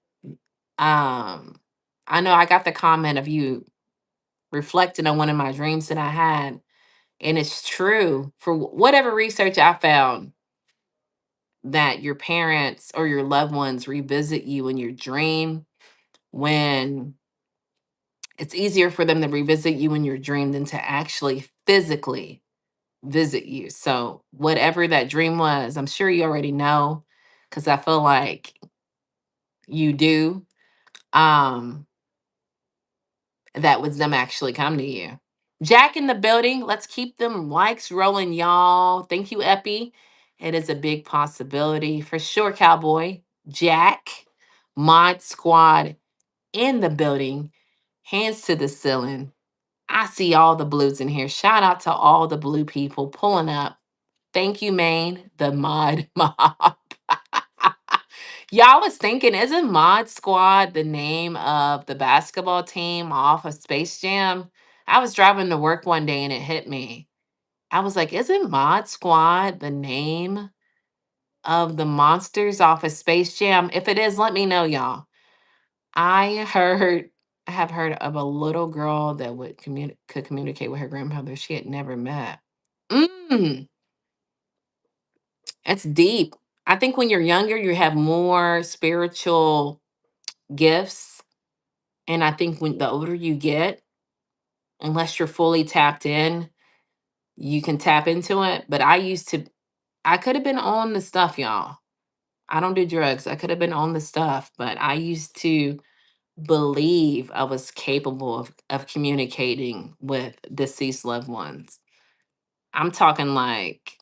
um I know I got the comment of you reflecting on one of my dreams that I had. And it's true. For whatever research I found, that your parents or your loved ones revisit you in your dream when it's easier for them to revisit you in your dream than to actually physically visit you. So, whatever that dream was, I'm sure you already know because I feel like you do. Um, that was them actually come to you. Jack in the building. Let's keep them likes rolling, y'all. Thank you, Epi. It is a big possibility for sure, Cowboy. Jack, Mod Squad in the building. Hands to the ceiling. I see all the blues in here. Shout out to all the blue people pulling up. Thank you, Maine, the mod mob. Y'all was thinking, isn't Mod Squad the name of the basketball team off of Space Jam? I was driving to work one day and it hit me. I was like, isn't Mod Squad the name of the monsters off of Space Jam? If it is, let me know, y'all. I have heard of a little girl that would could communicate with her grandmother she had never met. Mm, it's deep. I think when you're younger, you have more spiritual gifts. And I think when the older you get, unless you're fully tapped in, you can tap into it. But I could have been on the stuff, y'all. I don't do drugs. I could have been on the stuff, but I used to believe I was capable of communicating with deceased loved ones. I'm talking like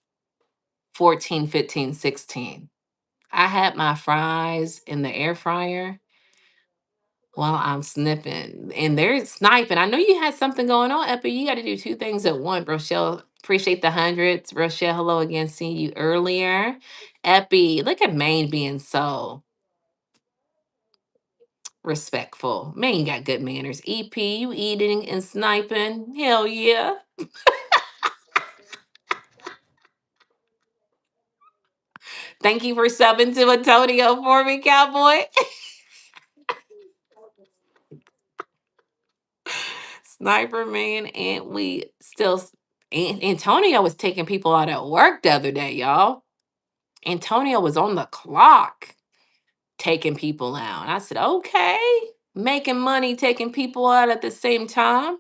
14, 15, 16. I had my fries in the air fryer while I'm snipping. And they're sniping. I know you had something going on, Epi. You got to do two things at once. Rochelle, appreciate the hundreds. Rochelle, hello again. Seeing you earlier. Epi, look at Maine being so respectful. Maine got good manners. EP, you eating and sniping. Hell yeah. Thank you for subbing to Antonio for me, cowboy. Sniper man, and we still. Antonio was taking people out at work the other day, y'all. Antonio was on the clock taking people out. And I said, okay, making money, taking people out at the same time.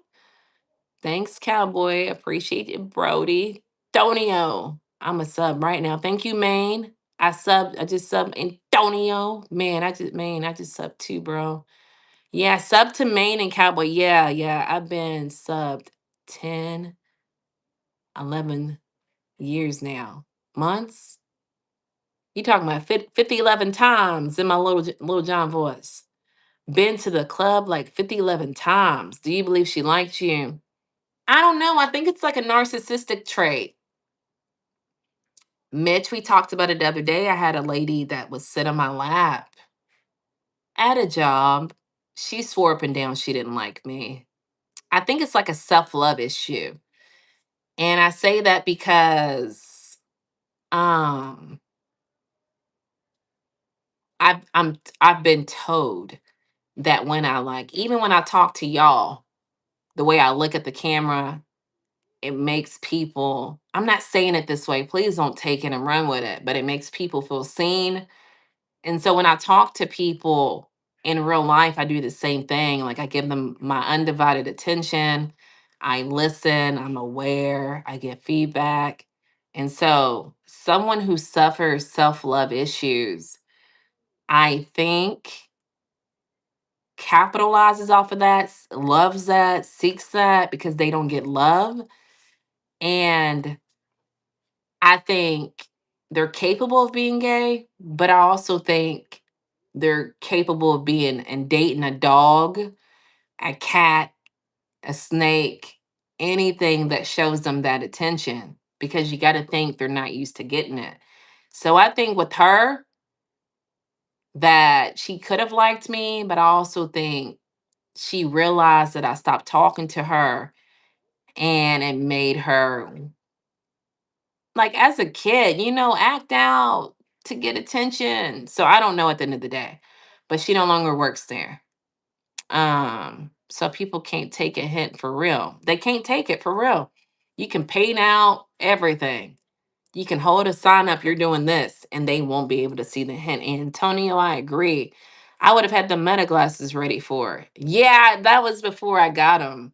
Thanks, Cowboy. Appreciate it, Brody. Antonio, I'm a sub right now. Thank you, Maine. I just subbed Antonio. Man, I just subbed too, bro. Yeah, sub to Maine and Cowboy. Yeah, yeah. I've been subbed 10, 11 years now. Months? You talking about 50, 11 times in my little John voice. Been to the club like 50, 11 times. Do you believe she liked you? I don't know. I think it's like a narcissistic trait. Mitch, we talked about it the other day. I had a lady that would sit on my lap at a job. She swore up and down she didn't like me. I think it's like a self love issue. And I say that because um I've been told that when I like even when I talk to y'all, the way I look at the camera, it makes people, I'm not saying it this way, please don't take it and run with it, but it makes people feel seen. And so when I talk to people in real life, I do the same thing. Like I give them my undivided attention. I listen, I'm aware, I get feedback. And so someone who suffers self-love issues, I think capitalizes off of that, loves that, seeks that because they don't get love. And I think they're capable of being gay, but I also think they're capable of being and dating a dog, a cat, a snake, anything that shows them that attention because you got to think they're not used to getting it. So I think with her that she could have liked me, but I also think she realized that I stopped talking to her and it made her like as a kid, act out to get attention. So I don't know at the end of the day, but she no longer works there. So people can't take a hint for real. They can't take it for real. You can paint out everything. You can hold a sign up, you're doing this, and they won't be able to see the hint. Antonio, I agree. I would have had the meta glasses ready for it. Yeah, that was before I got them.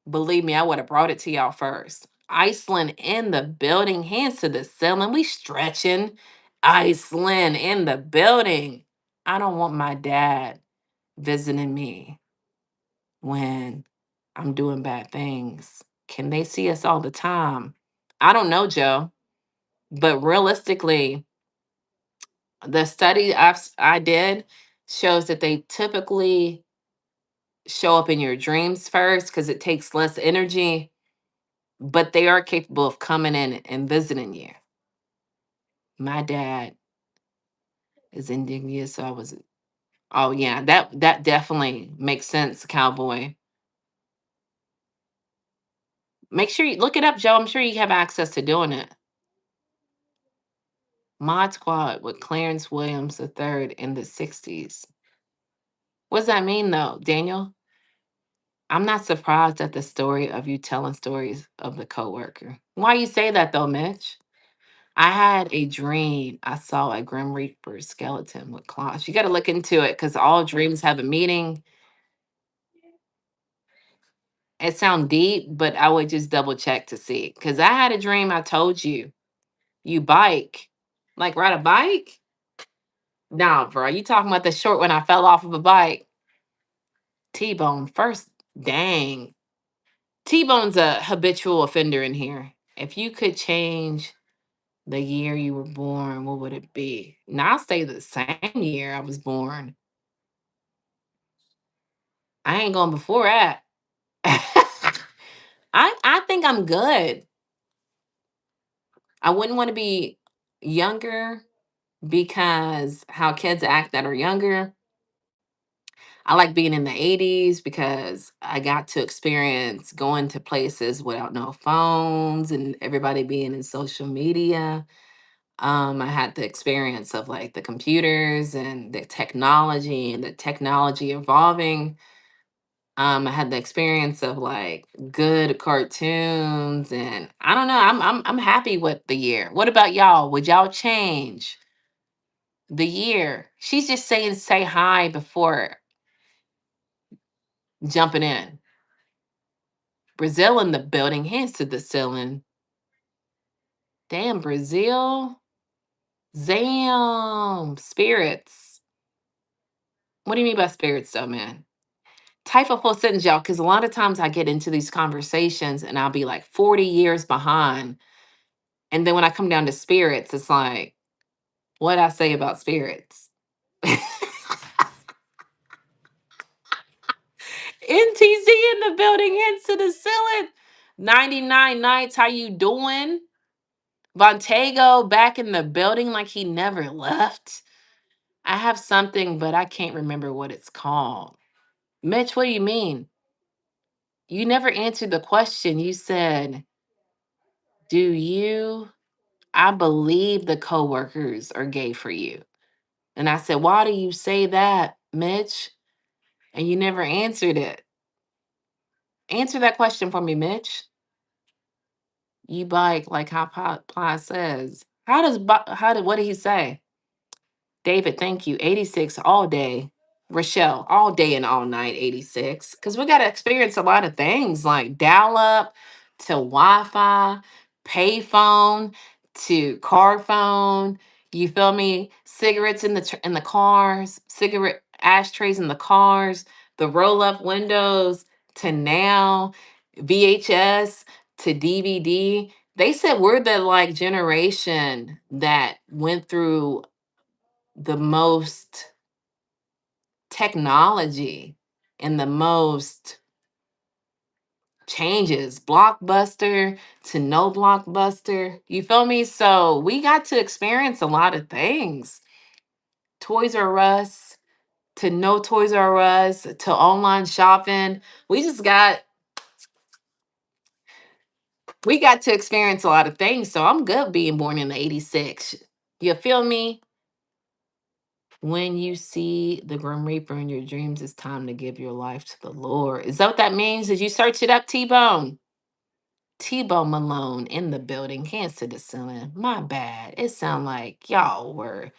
Believe me, I would have brought it to y'all first. Iceland in the building, hands to the ceiling. We stretching. Iceland in the building. I don't want my dad visiting me when I'm doing bad things. Can they see us all the time? I don't know, Joe. But realistically, the study I did shows that they typically show up in your dreams first because it takes less energy, but they are capable of coming in and visiting you. My dad is Indian, so I was. Oh yeah, that definitely makes sense, cowboy. Make sure you look it up, Joe. I'm sure you have access to doing it. Mod Squad with Clarence Williams III in the '60s. What does that mean, though, Daniel? I'm not surprised at the story of you telling stories of the coworker. Why you say that though, Mitch? I had a dream. I saw a Grim Reaper skeleton with claws. You got to look into it because all dreams have a meaning. It sounds deep, but I would just double check to see. Because I had a dream. I told you, you bike, like ride a bike. Nah, bro, you talking about the short when I fell off of a bike? T-bone first. Dang, T-bone's a habitual offender in here. If you could change the year you were born, what would it be? Now I'll say the same year I was born. I ain't going before that. I think I'm good. I wouldn't want to be younger because how kids act that are younger. I like being in the 80s because I got to experience going to places without no phones and everybody being in social media. I had the experience of like the computers and the technology evolving. I had the experience of like good cartoons, and I don't know. I'm happy with the year. What about y'all? Would y'all change the year? She's just saying say hi before jumping in. Brazil in the building, hands to the ceiling. Damn, Brazil. Damn, spirits. What do you mean by spirits, though, man? Type a full sentence, y'all, because a lot of times I get into these conversations and I'll be like 40 years behind. And then when I come down to spirits, it's like, what I say about spirits? NTZ in the building, hands to the ceiling. 99 nights, how you doing? Vontego back in the building like he never left. I have something, but I can't remember what it's called. Mitch, what do you mean? You never answered the question. You said, do you? I believe the coworkers are gay for you. And I said, why do you say that, Mitch? And you never answered it. Answer that question for me, Mitch. You bike like how Ply says. What did he say? David, thank you. 86 all day. Rochelle, all day and all night, 86. Because we got to experience a lot of things like dial up to Wi Fi, payphone to car phone. You feel me? Cigarettes in the cars, cigarette ashtrays in the cars, the roll up windows to now, VHS to DVD. They said we're the like generation that went through the most technology and the most changes, blockbuster to no blockbuster. You feel me? So we got to experience a lot of things. Toys R Us to no Toys R Us to online shopping. We just got we got to experience a lot of things. So I'm good being born in the 86. You feel me? When you see the Grim Reaper in your dreams, it's time to give your life to the Lord. Is that what that means? Did you search it up, T Bone? T-Bone Malone in the building, hands to the ceiling. My bad. It sound like y'all were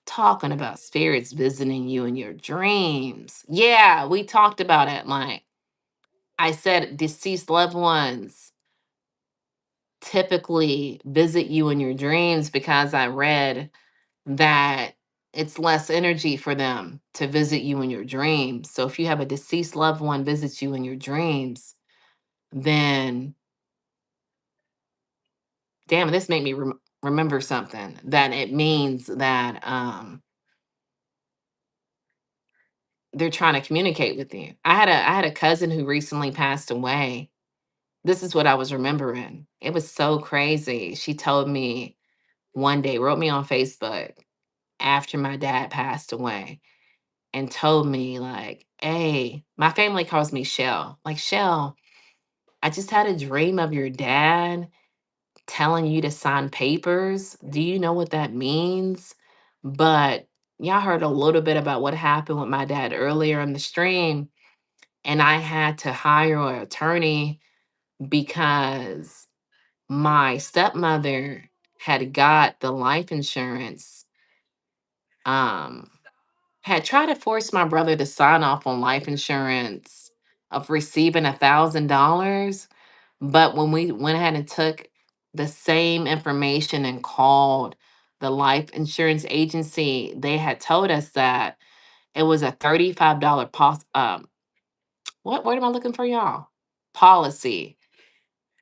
talking about spirits visiting you in your dreams. Yeah, we talked about it. Like I said, deceased loved ones typically visit you in your dreams because I read that it's less energy for them to visit you in your dreams. So if you have a deceased loved one visit you in your dreams, then damn, this made me remember something that it means that they're trying to communicate with you. I had a cousin who recently passed away. This is what I was remembering. It was so crazy. She told me one day, wrote me on Facebook after my dad passed away and told me like, "Hey, my family calls me Shell. Like, Shell, I just had a dream of your dad telling you to sign papers. Do you know what that means?" But y'all heard a little bit about what happened with my dad earlier in the stream, and I had to hire an attorney because my stepmother had got the life insurance, um, had tried to force my brother to sign off on life insurance of receiving $1,000. But when we went ahead and took the same information and called the life insurance agency, they had told us that it was a $35 what word am I looking for, y'all? Policy.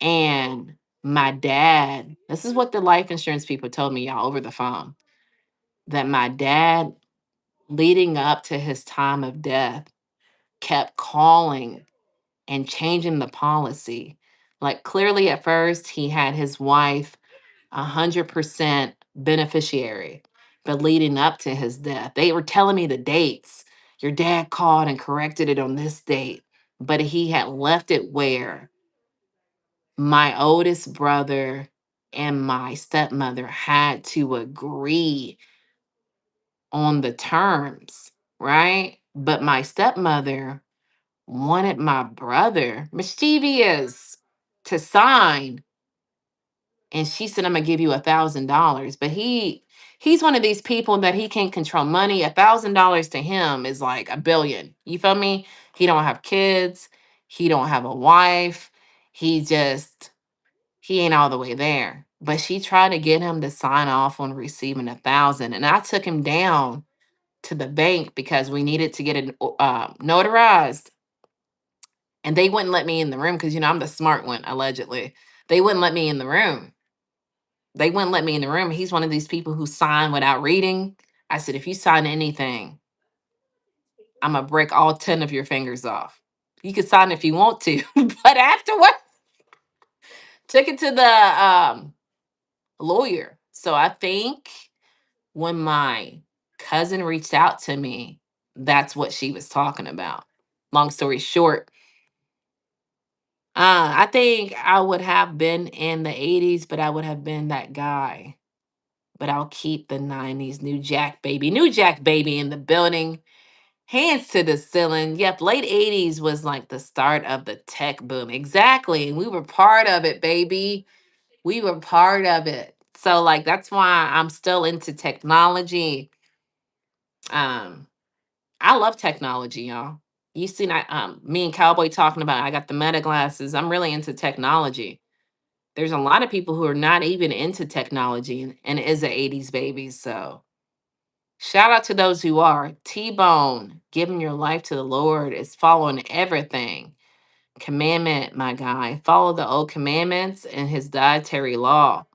And my dad, this is what the life insurance people told me, y'all, over the phone, that my dad, leading up to his time of death, kept calling and changing the policy. Like clearly at first he had his wife 100% beneficiary, but leading up to his death, they were telling me the dates. Your dad called and corrected it on this date, but he had left it where my oldest brother and my stepmother had to agree on the terms, right? But my stepmother wanted my brother, mischievous, to sign, and she said, "I'm gonna give you $1,000." But he's one of these people that he can't control money. $1,000 to him is like a billion. You feel me? He don't have kids. He don't have a wife. He just he ain't all the way there. But she tried to get him to sign off on receiving 1,000, and I took him down to the bank because we needed to get it notarized, and they wouldn't let me in the room because I'm the smart one, allegedly. They wouldn't let me in the room. They wouldn't let me in the room. He's one of these people who sign without reading. I said, if you sign anything, I'm gonna break all 10 of your fingers off. You can sign if you want to, but afterward, took it to the lawyer. So I think when my cousin reached out to me, that's what she was talking about. Long story short, I think I would have been in the 80s, but I would have been that guy. But I'll keep the 90s. New Jack baby in the building. Hands to the ceiling. Yep, late 80s was like the start of the tech boom. Exactly. And we were part of it, baby. We were part of it. So like that's why I'm still into technology. Um, I love technology, y'all. You seen me and Cowboy talking about I got the meta glasses. I'm really into technology. There's a lot of people who are not even into technology and is a 80s baby. So shout out to those who are. T-Bone, giving your life to the Lord is following everything. Commandment, my guy. Follow the old commandments and his dietary law.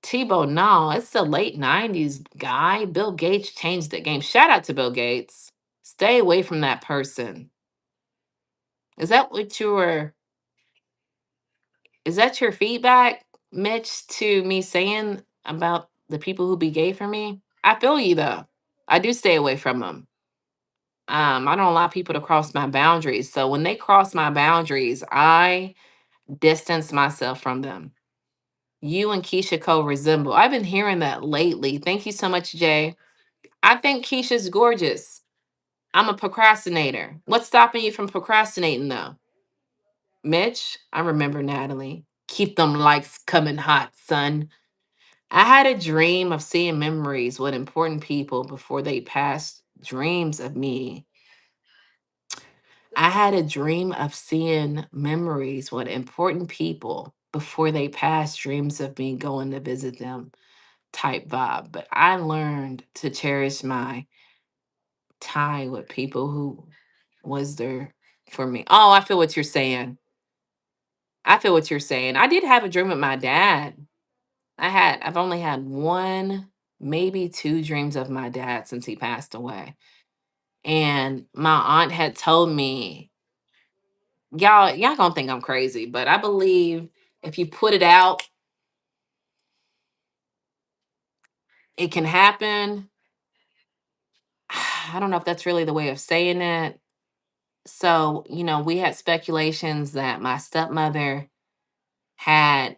Tebow, no, it's the late 90s guy. Bill Gates changed the game. Shout out to Bill Gates. Stay away from that person. Is that what you were, is that your feedback, Mitch, to me saying about the people who be gay for me? I feel you though. I do stay away from them. I don't allow people to cross my boundaries. So when they cross my boundaries, I distance myself from them. You and Keisha Cole resemble. I've been hearing that lately. Thank you so much, Jay. I think Keisha's gorgeous. I'm a procrastinator. What's stopping you from procrastinating though? Mitch, I remember Natalie. Keep them lights coming hot, son. I had a dream of seeing memories with important people before they passed. Dreams of me. I had a dream of seeing memories with important people before they passed. Dreams of me going to visit them type vibe. But I learned to cherish my time with people who was there for me. Oh, I feel what you're saying. I feel what you're saying. I did have a dream with my dad. I've only had one, maybe two dreams of my dad since he passed away. And my aunt had told me, y'all gonna think I'm crazy, but I believe if you put it out, it can happen. I don't know if that's really the way of saying it. So, we had speculations that my stepmother had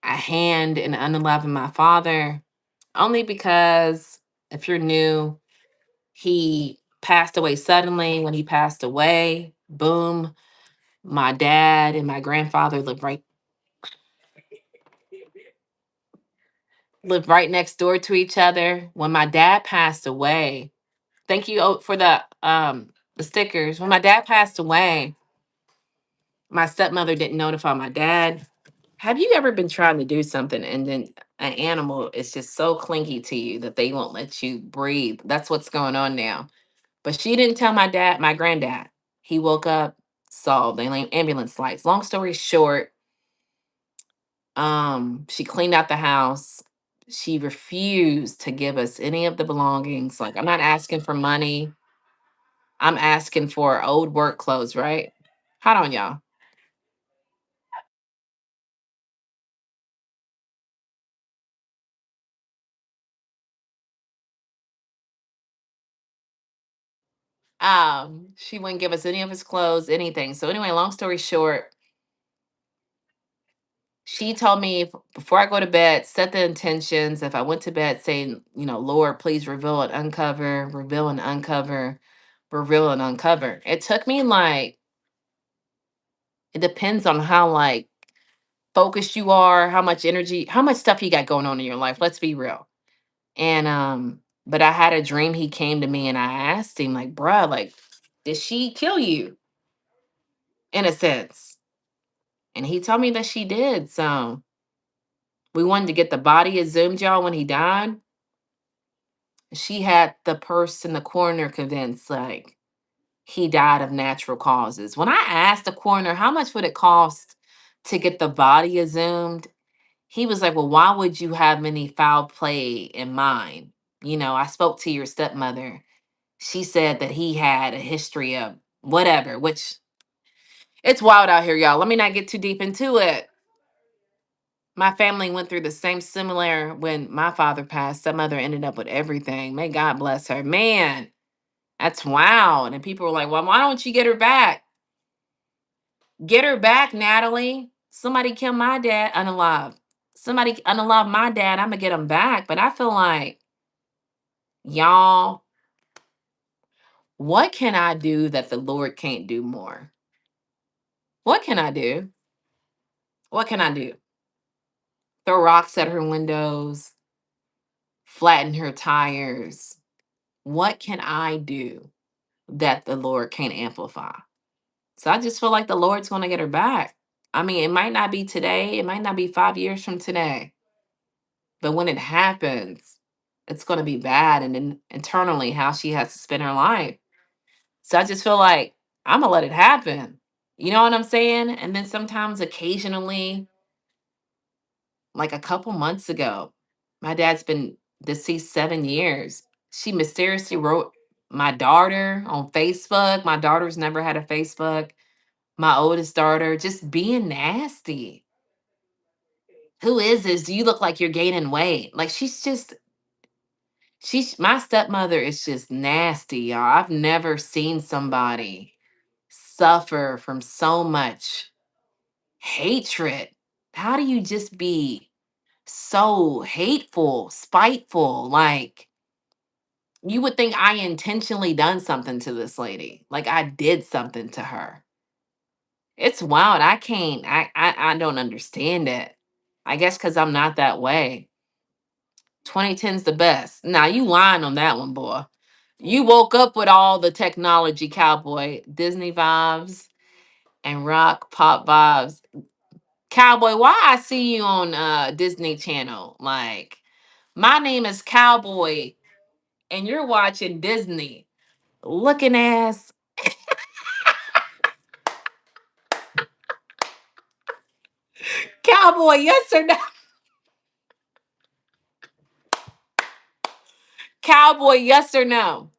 a hand in unaliving my father, only because if you're new, he passed away suddenly. When he passed away, boom, my dad and my grandfather lived right next door to each other. When my dad passed away, thank you for the stickers. When my dad passed away, my stepmother didn't notify my dad. Have you ever been trying to do something and then an animal is just so clingy to you that they won't let you breathe? That's what's going on now. But she didn't tell my granddad. He woke up, saw the ambulance lights. Long story short, she cleaned out the house. She refused to give us any of the belongings. Like, I'm not asking for money. I'm asking for old work clothes, right? Hold on, y'all. She wouldn't give us any of his clothes, anything. So anyway, long story short, she told me before I go to bed, set the intentions. If I went to bed saying, Lord, please reveal and uncover, reveal and uncover, reveal and uncover. It took me like, it depends on how like focused you are, how much energy, how much stuff you got going on in your life. Let's be real. And but I had a dream he came to me and I asked him, like, bruh, like, did she kill you? In a sense. And he told me that she did. So we wanted to get the body exhumed, y'all, when he died. She had the person, the coroner, convinced like he died of natural causes. When I asked the coroner how much would it cost to get the body exhumed, he was like, well, why would you have any foul play in mind? I spoke to your stepmother. She said that he had a history of whatever, which it's wild out here, y'all. Let me not get too deep into it. My family went through the same similar when my father passed. Stepmother ended up with everything. May God bless her. Man, that's wild. And people were like, well, why don't you get her back? Get her back, Natalie. Somebody killed my dad unalive. Somebody unalive my dad. I'm going to get him back. But I feel like, y'all, what can I do that the Lord can't do more? What can I do? What can I do? Throw rocks at her windows, flatten her tires. What can I do that the Lord can't amplify? So I just feel like the Lord's going to get her back. I mean, it might not be today, it might not be 5 years from today, but when it happens, it's going to be bad. And then internally, how she has to spend her life. So I just feel like I'm going to let it happen. You know what I'm saying? And then sometimes, occasionally, like a couple months ago, my dad's been deceased 7 years. She mysteriously wrote my daughter on Facebook. My daughter's never had a Facebook. My oldest daughter, just being nasty. Who is this? You look like you're gaining weight. Like my stepmother is just nasty, y'all. I've never seen somebody suffer from so much hatred. How do you just be so hateful, spiteful? Like, you would think I intentionally done something to this lady. Like I did something to her. It's wild. I can't. I don't understand it. I guess because I'm not that way. 2010's the best. Now you lying on that one, boy. You woke up with all the technology, cowboy, Disney vibes and rock pop vibes. Cowboy, why I see you on Disney Channel? Like, my name is Cowboy, and you're watching Disney. Looking ass. Cowboy, yes or no? Cowboy, yes or no?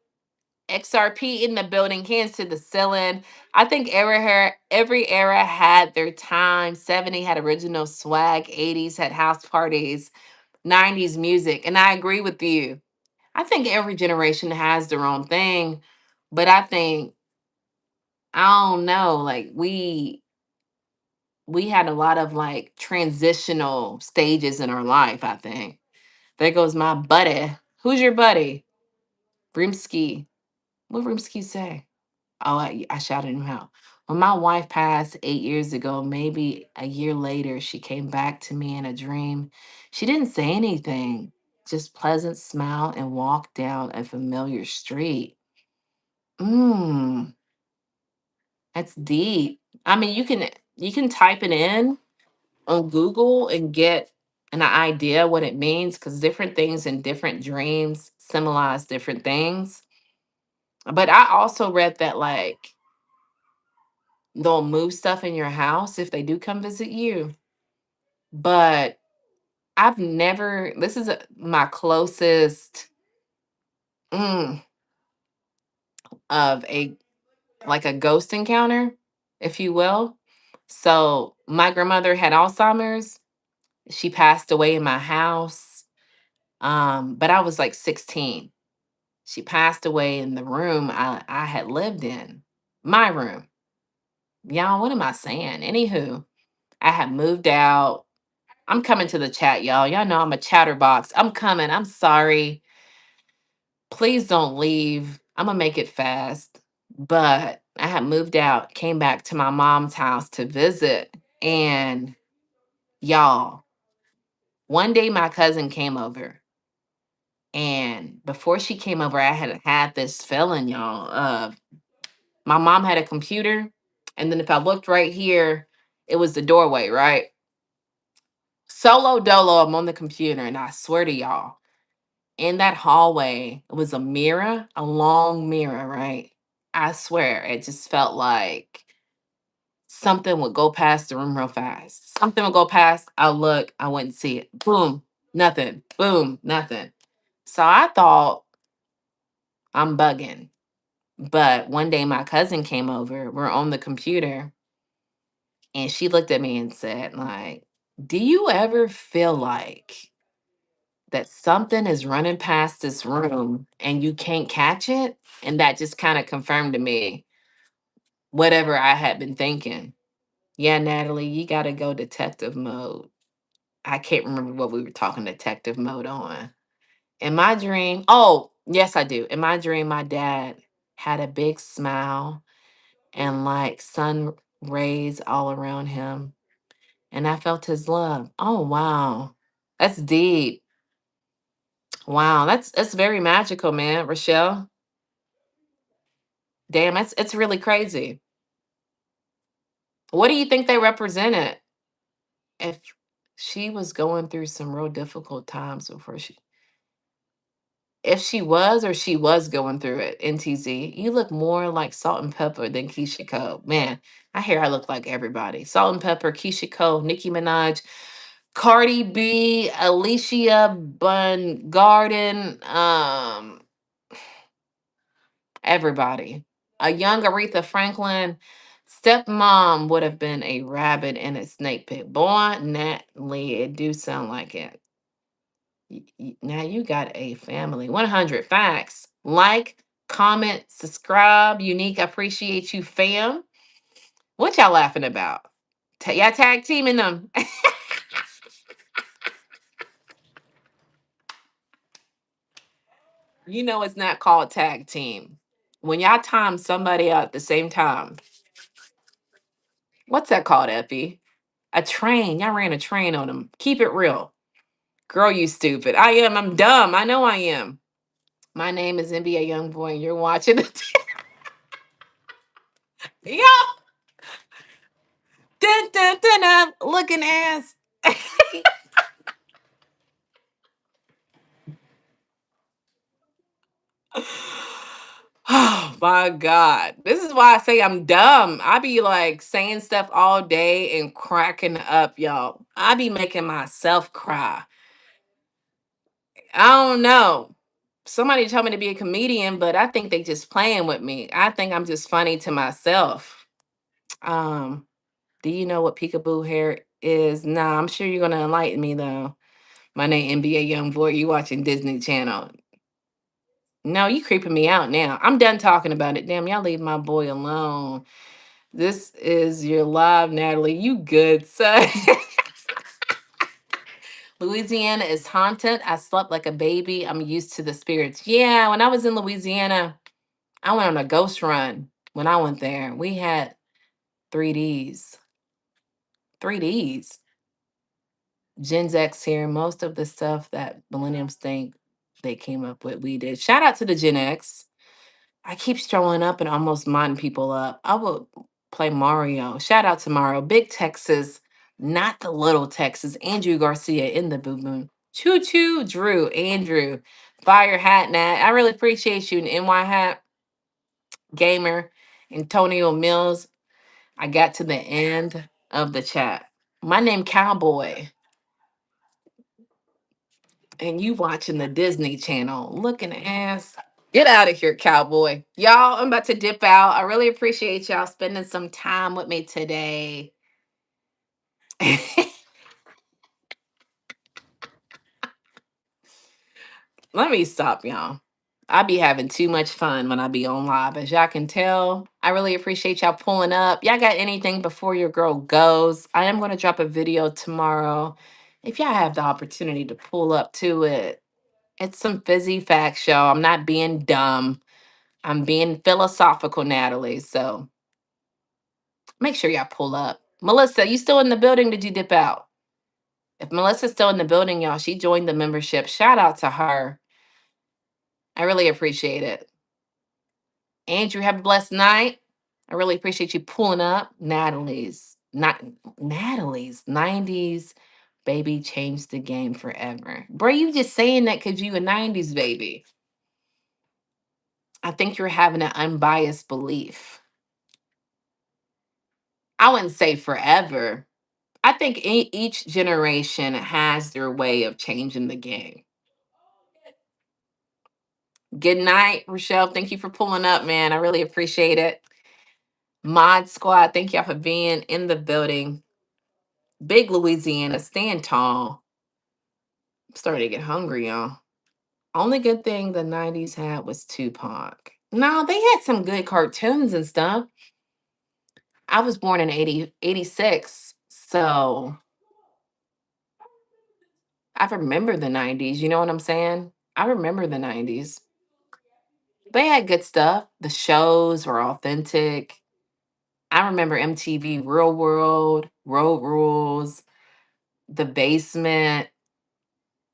XRP in the building, hands to the ceiling. I think every era had their time. 70 had original swag, 80s had house parties, 90s music. And I agree with you. I think every generation has their own thing, but I think I don't know, like we had a lot of like transitional stages in our life, I think. There goes my buddy. Who's your buddy? Brimsky. What Brimsky say? Oh, I shouted him out. When my wife passed 8 years ago, maybe a year later, she came back to me in a dream. She didn't say anything, just pleasant smile and walked down a familiar street. Mmm, that's deep. I mean, you can type it in on Google and get an idea what it means because different things in different dreams symbolize different things. But I also read that like they'll move stuff in your house if they do come visit you. But I've never, this is my closest mm, of a like a ghost encounter, if you will. So my grandmother had Alzheimer's. She passed away in my house. But I was like 16. She passed away in the room I had lived in, my room. Y'all, what am I saying? Anywho, I had moved out. I'm coming to the chat, y'all. Y'all know I'm a chatterbox. I'm coming. I'm sorry. Please don't leave. I'm gonna make it fast. But I had moved out, came back to my mom's house to visit. And y'all, one day my cousin came over. And before she came over, I had this feeling, y'all. My mom had a computer. And then if I looked right here, it was the doorway, right? Solo dolo, I'm on the computer. And I swear to y'all, in that hallway was a mirror, a long mirror, right? I swear, it just felt like something would go past the room real fast. Something would go past, I'll look, I wouldn't see it. Boom, nothing. Boom, nothing. So I thought I'm bugging. But one day my cousin came over, we're on the computer, and she looked at me and said, like, do you ever feel like that something is running past this room and you can't catch it? And that just kind of confirmed to me whatever I had been thinking. Yeah, Natalie, you got to go detective mode. I can't remember what we were talking detective mode on. In my dream, oh, yes, I do. In my dream, my dad had a big smile and like sun rays all around him. And I felt his love. Oh, wow. That's deep. Wow, that's very magical, man. Rochelle. Damn, it's really crazy. What do you think they represented? If she was going through some real difficult times before she, if she was or she was going through it, NTZ, you look more like Salt and Pepper than Keisha Cole. Man, I hear I look like everybody. Salt and Pepper, Keisha Cole, Nicki Minaj, Cardi B, Alicia Bun Garden, everybody. A young Aretha Franklin. Stepmom would have been a rabbit in a snake pit. Boy, Natalie, it do sound like it. Now you got a family. 100 facts. Like, comment, subscribe. Unique, I appreciate you, fam. What y'all laughing about? Y'all tag teaming them. You know it's not called tag team. When y'all time somebody out at the same time, What's that called, Effie? A train. Y'all ran a train on him. Keep it real. Girl, you stupid. I am. I'm dumb. I know I am. My name is NBA Youngboy, and you're watching it. Yo, dun, dun, dun, dun, looking ass. Oh my God. This is why I say I'm dumb. I be like saying stuff all day and cracking up, y'all. I be making myself cry. I don't know. Somebody told me to be a comedian, but I think they just playing with me. I think I'm just funny to myself. Um, do you know what peekaboo hair is? Nah, I'm sure you're gonna enlighten me though. My name NBA Young Boy. You watching Disney Channel? No, you creeping me out now. I'm done talking about it. Damn, y'all leave my boy alone. This is your live, Natalie. You good, son? Louisiana is haunted. I slept like a baby. I'm used to the spirits. Yeah, when I was in Louisiana, I went on a ghost run. When I went there, we had 3Ds. 3Ds. Gen X here. Most of the stuff that millennials think they came up with, we did. Shout out to the Gen X. I keep strolling up and almost modding people up. I will play Mario. Shout out to Mario. Big Texas, not the little Texas. Andrew Garcia in the boom boom. Choo choo, Drew, Andrew. Fire hat, Nat. I really appreciate you. And NY hat, Gamer, Antonio Mills. I got to the end of the chat. My name Cowboy. And you watching the Disney Channel. Looking ass. Get out of here, cowboy. Y'all, I'm about to dip out. I really appreciate y'all spending some time with me today. Let me stop, y'all. I be having too much fun when I be on live. As y'all can tell, I really appreciate y'all pulling up. Y'all got anything before your girl goes? I am going to drop a video tomorrow. If y'all have the opportunity to pull up to it, it's some fizzy facts, y'all. I'm not being dumb. I'm being philosophical, Natalie. So make sure y'all pull up. Melissa, you still in the building? Did you dip out? If Melissa's still in the building, y'all, she joined the membership. Shout out to her. I really appreciate it. Andrew, have a blessed night. I really appreciate you pulling up. Natalie's 90s baby changed the game forever. Bro, you just saying that because you a 90s baby. I think you're having an unbiased belief. I wouldn't say forever. I think each generation has their way of changing the game. Good night, Rochelle. Thank you for pulling up, man. I really appreciate it. Mod Squad, thank y'all for being in the building. Big Louisiana, stand tall. I'm starting to get hungry, y'all. Only good thing the 90s had was Tupac. No, they had some good cartoons and stuff. I was born in 86, so I remember the 90s. You know what I'm saying? I remember the 90s. They had good stuff. The shows were authentic. I remember MTV Real World, Road Rules, The Basement.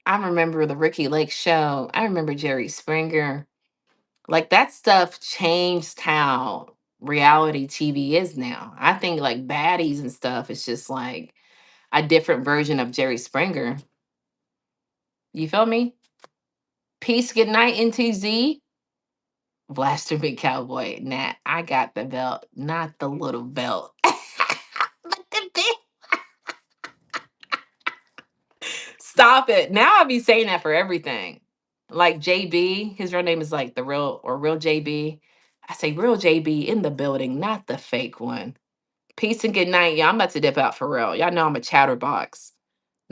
I remember the Ricky Lake Show. I remember Jerry Springer. Like that stuff changed how reality TV is now. I think like baddies and stuff is just like a different version of Jerry Springer. You feel me? Peace, good night, NTZ. Blaster Big Cowboy. Nat, I got the belt, not the little belt. But the big Stop it. Now I be saying that for everything. Like JB, his real name is like the real or real JB. I say real JB in the building, not the fake one. Peace and good night. Yeah, I'm about to dip out for real. Y'all know I'm a chatterbox.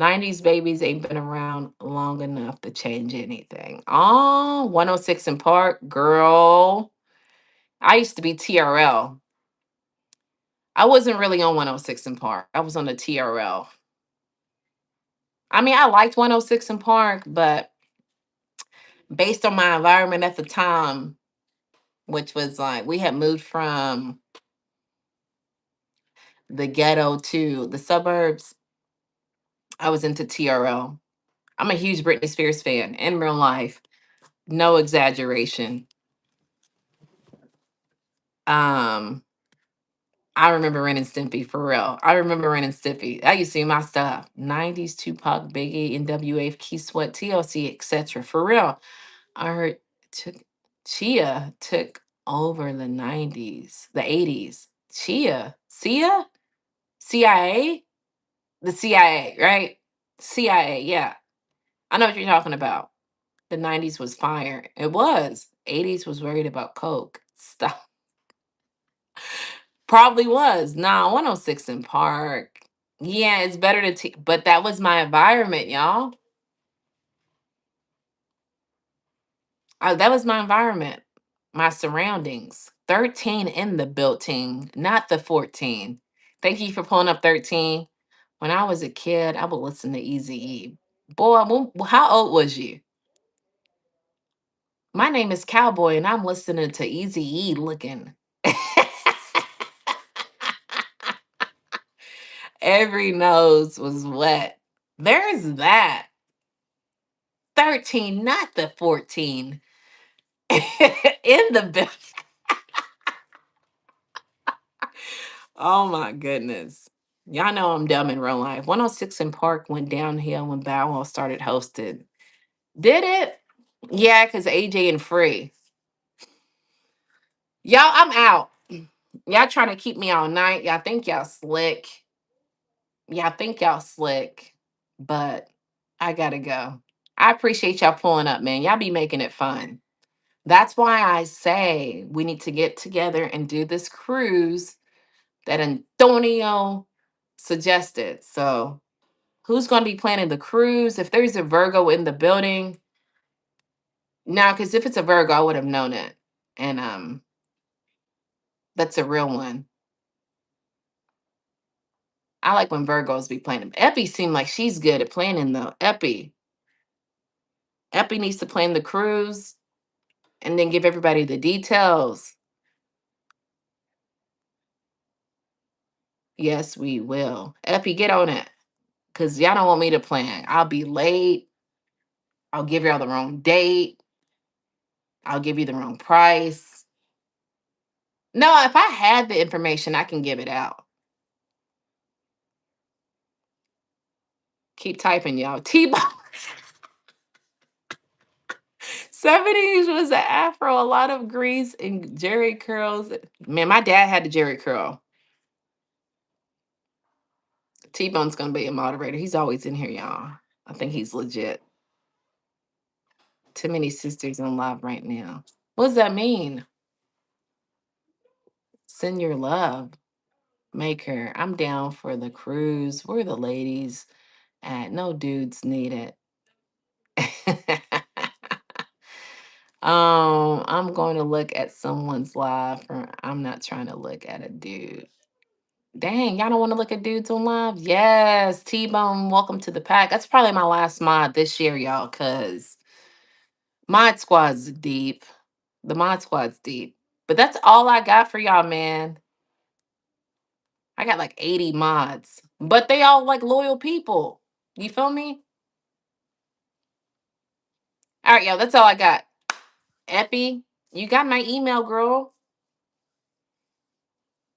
90s babies ain't been around long enough to change anything. Oh, 106 in Park, girl. I used to be TRL. I wasn't really on 106 in Park. I was on the TRL. I mean, I liked 106 in Park, but based on my environment at the time, which was like we had moved from the ghetto to the suburbs, I was into TRL. I'm a huge Britney Spears fan in real life. No exaggeration. Um, I remember Ren and Stimpy for real. I remember Ren and Stimpy. I used to see my stuff. 90s, Tupac, Biggie, NWA, Key Sweat, TLC, etc. For real. I heard took Chia took over the 90s, the 80s. CIA? The CIA, right? CIA, yeah. I know what you're talking about. The 90s was fire. It was. 80s was worried about Coke. Stop. Probably was. Nah, 106 in Park. Yeah, it's better to but that was my environment, y'all. That was my environment, my surroundings. 13 in the building, not the 14. Thank you for pulling up 13. When I was a kid, I would listen to Easy E. Boy, how old was you? My name is Cowboy, and I'm listening to Easy E looking. Every nose was wet. There's that. 13, not the 14. In the building. Oh my goodness. Y'all know I'm dumb in real life. 106 in Park went downhill when Bow Wow started hosting. Did it? Yeah, because AJ and Free. Y'all, I'm out. Y'all trying to keep me all night. Y'all think y'all slick. Y'all think y'all slick. But I gotta go. I appreciate y'all pulling up, man. Y'all be making it fun. That's why I say we need to get together and do this cruise that Antonio suggested. So, who's going to be planning the cruise? If there's a Virgo in the building, now, because if it's a Virgo, I would have known it, and that's a real one. I like when Virgos be planning. Epi seemed like she's good at planning though. Epi needs to plan the cruise and then give everybody the details. Yes, we will. Epi, get on it. Cause y'all don't want me to plan. I'll be late. I'll give y'all the wrong date. I'll give you the wrong price. No, if I had the information, I can give it out. Keep typing, y'all. T-Bone. 70s was an afro, a lot of grease and Jerry curls. Man, my dad had the Jerry curl. T-Bone's gonna be a moderator. He's always in here, y'all. I think he's legit. Too many sisters in love right now. What does that mean? Send your love. Make her. I'm down for the cruise. We're the ladies. And no dudes needed. I'm going to look at someone's live. I'm not trying to look at a dude. Dang, y'all don't want to look at dudes on live? Yes, T-Bone, welcome to the pack. That's probably my last mod this year, y'all, because mod squad's deep. The mod squad's deep. But that's all I got for y'all, man. I got like 80 mods, but they all like loyal people. You feel me? All right, y'all, that's all I got. Epi, you got my email, girl.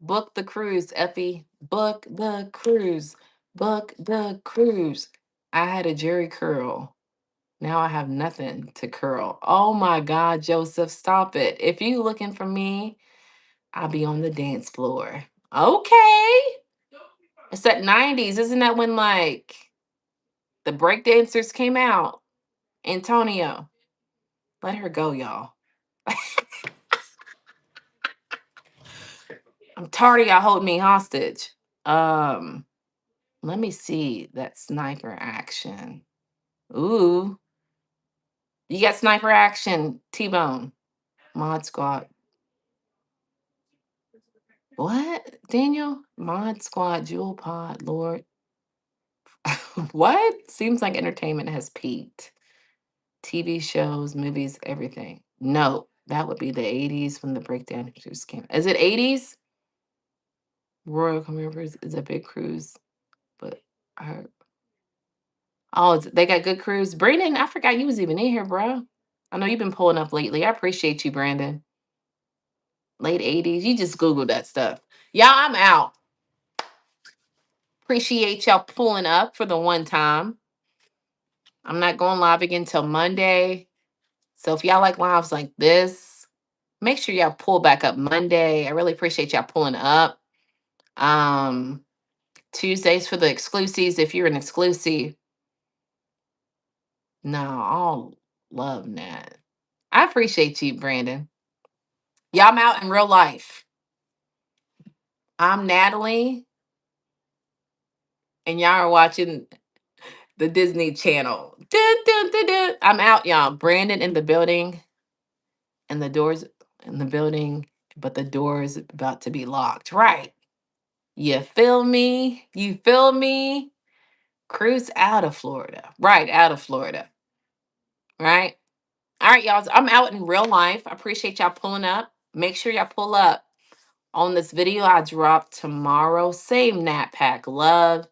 Book the cruise, Epi. Book the cruise. Book the cruise. I had a Jerry curl. Now I have nothing to curl. Oh my God, Joseph, stop it. If you looking for me, I'll be on the dance floor. Okay. It's that 90s. Isn't that when like the break dancers came out? Antonio. Let her go, y'all. I'm tired of y'all holding me hostage. Um, Let me see that sniper action. Ooh. You got sniper action, T-Bone. Mod squad. What? Daniel? Mod squad, jewel pod, Lord. What? Seems like entertainment has peaked. TV shows, movies, everything. No, that would be the 80s when the breakdancers came. Is it 80s? Royal Caribbean is a big cruise, but I heard oh, they got good cruise. Brandon, I forgot you was even in here, bro. I know you've been pulling up lately. I appreciate you, Brandon. Late 80s. You just Googled that stuff. Y'all, I'm out. Appreciate y'all pulling up for the one time. I'm not going live again till Monday. So if y'all like lives like this, make sure y'all pull back up Monday. I really appreciate y'all pulling up. Um, Tuesdays for the exclusives. If you're an exclusive, no, I'll love that. I appreciate you, Brandon. Y'all, I'm out in real life. I'm Natalie, and y'all are watching the Disney Channel. Dun, dun, dun, dun. I'm out, y'all. Brandon in the building, and the doors in the building, but the door's about to be locked. Right. You feel me? You feel me? Cruise out of Florida. Right, out of Florida. Right? All right, y'all. I'm out in real life. I appreciate y'all pulling up. Make sure y'all pull up on this video I drop tomorrow. Same Nat Pack love.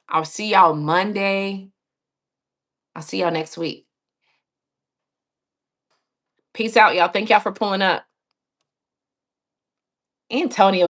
I'll see y'all Monday. I'll see y'all next week. Peace out, y'all. Thank y'all for pulling up. Antonio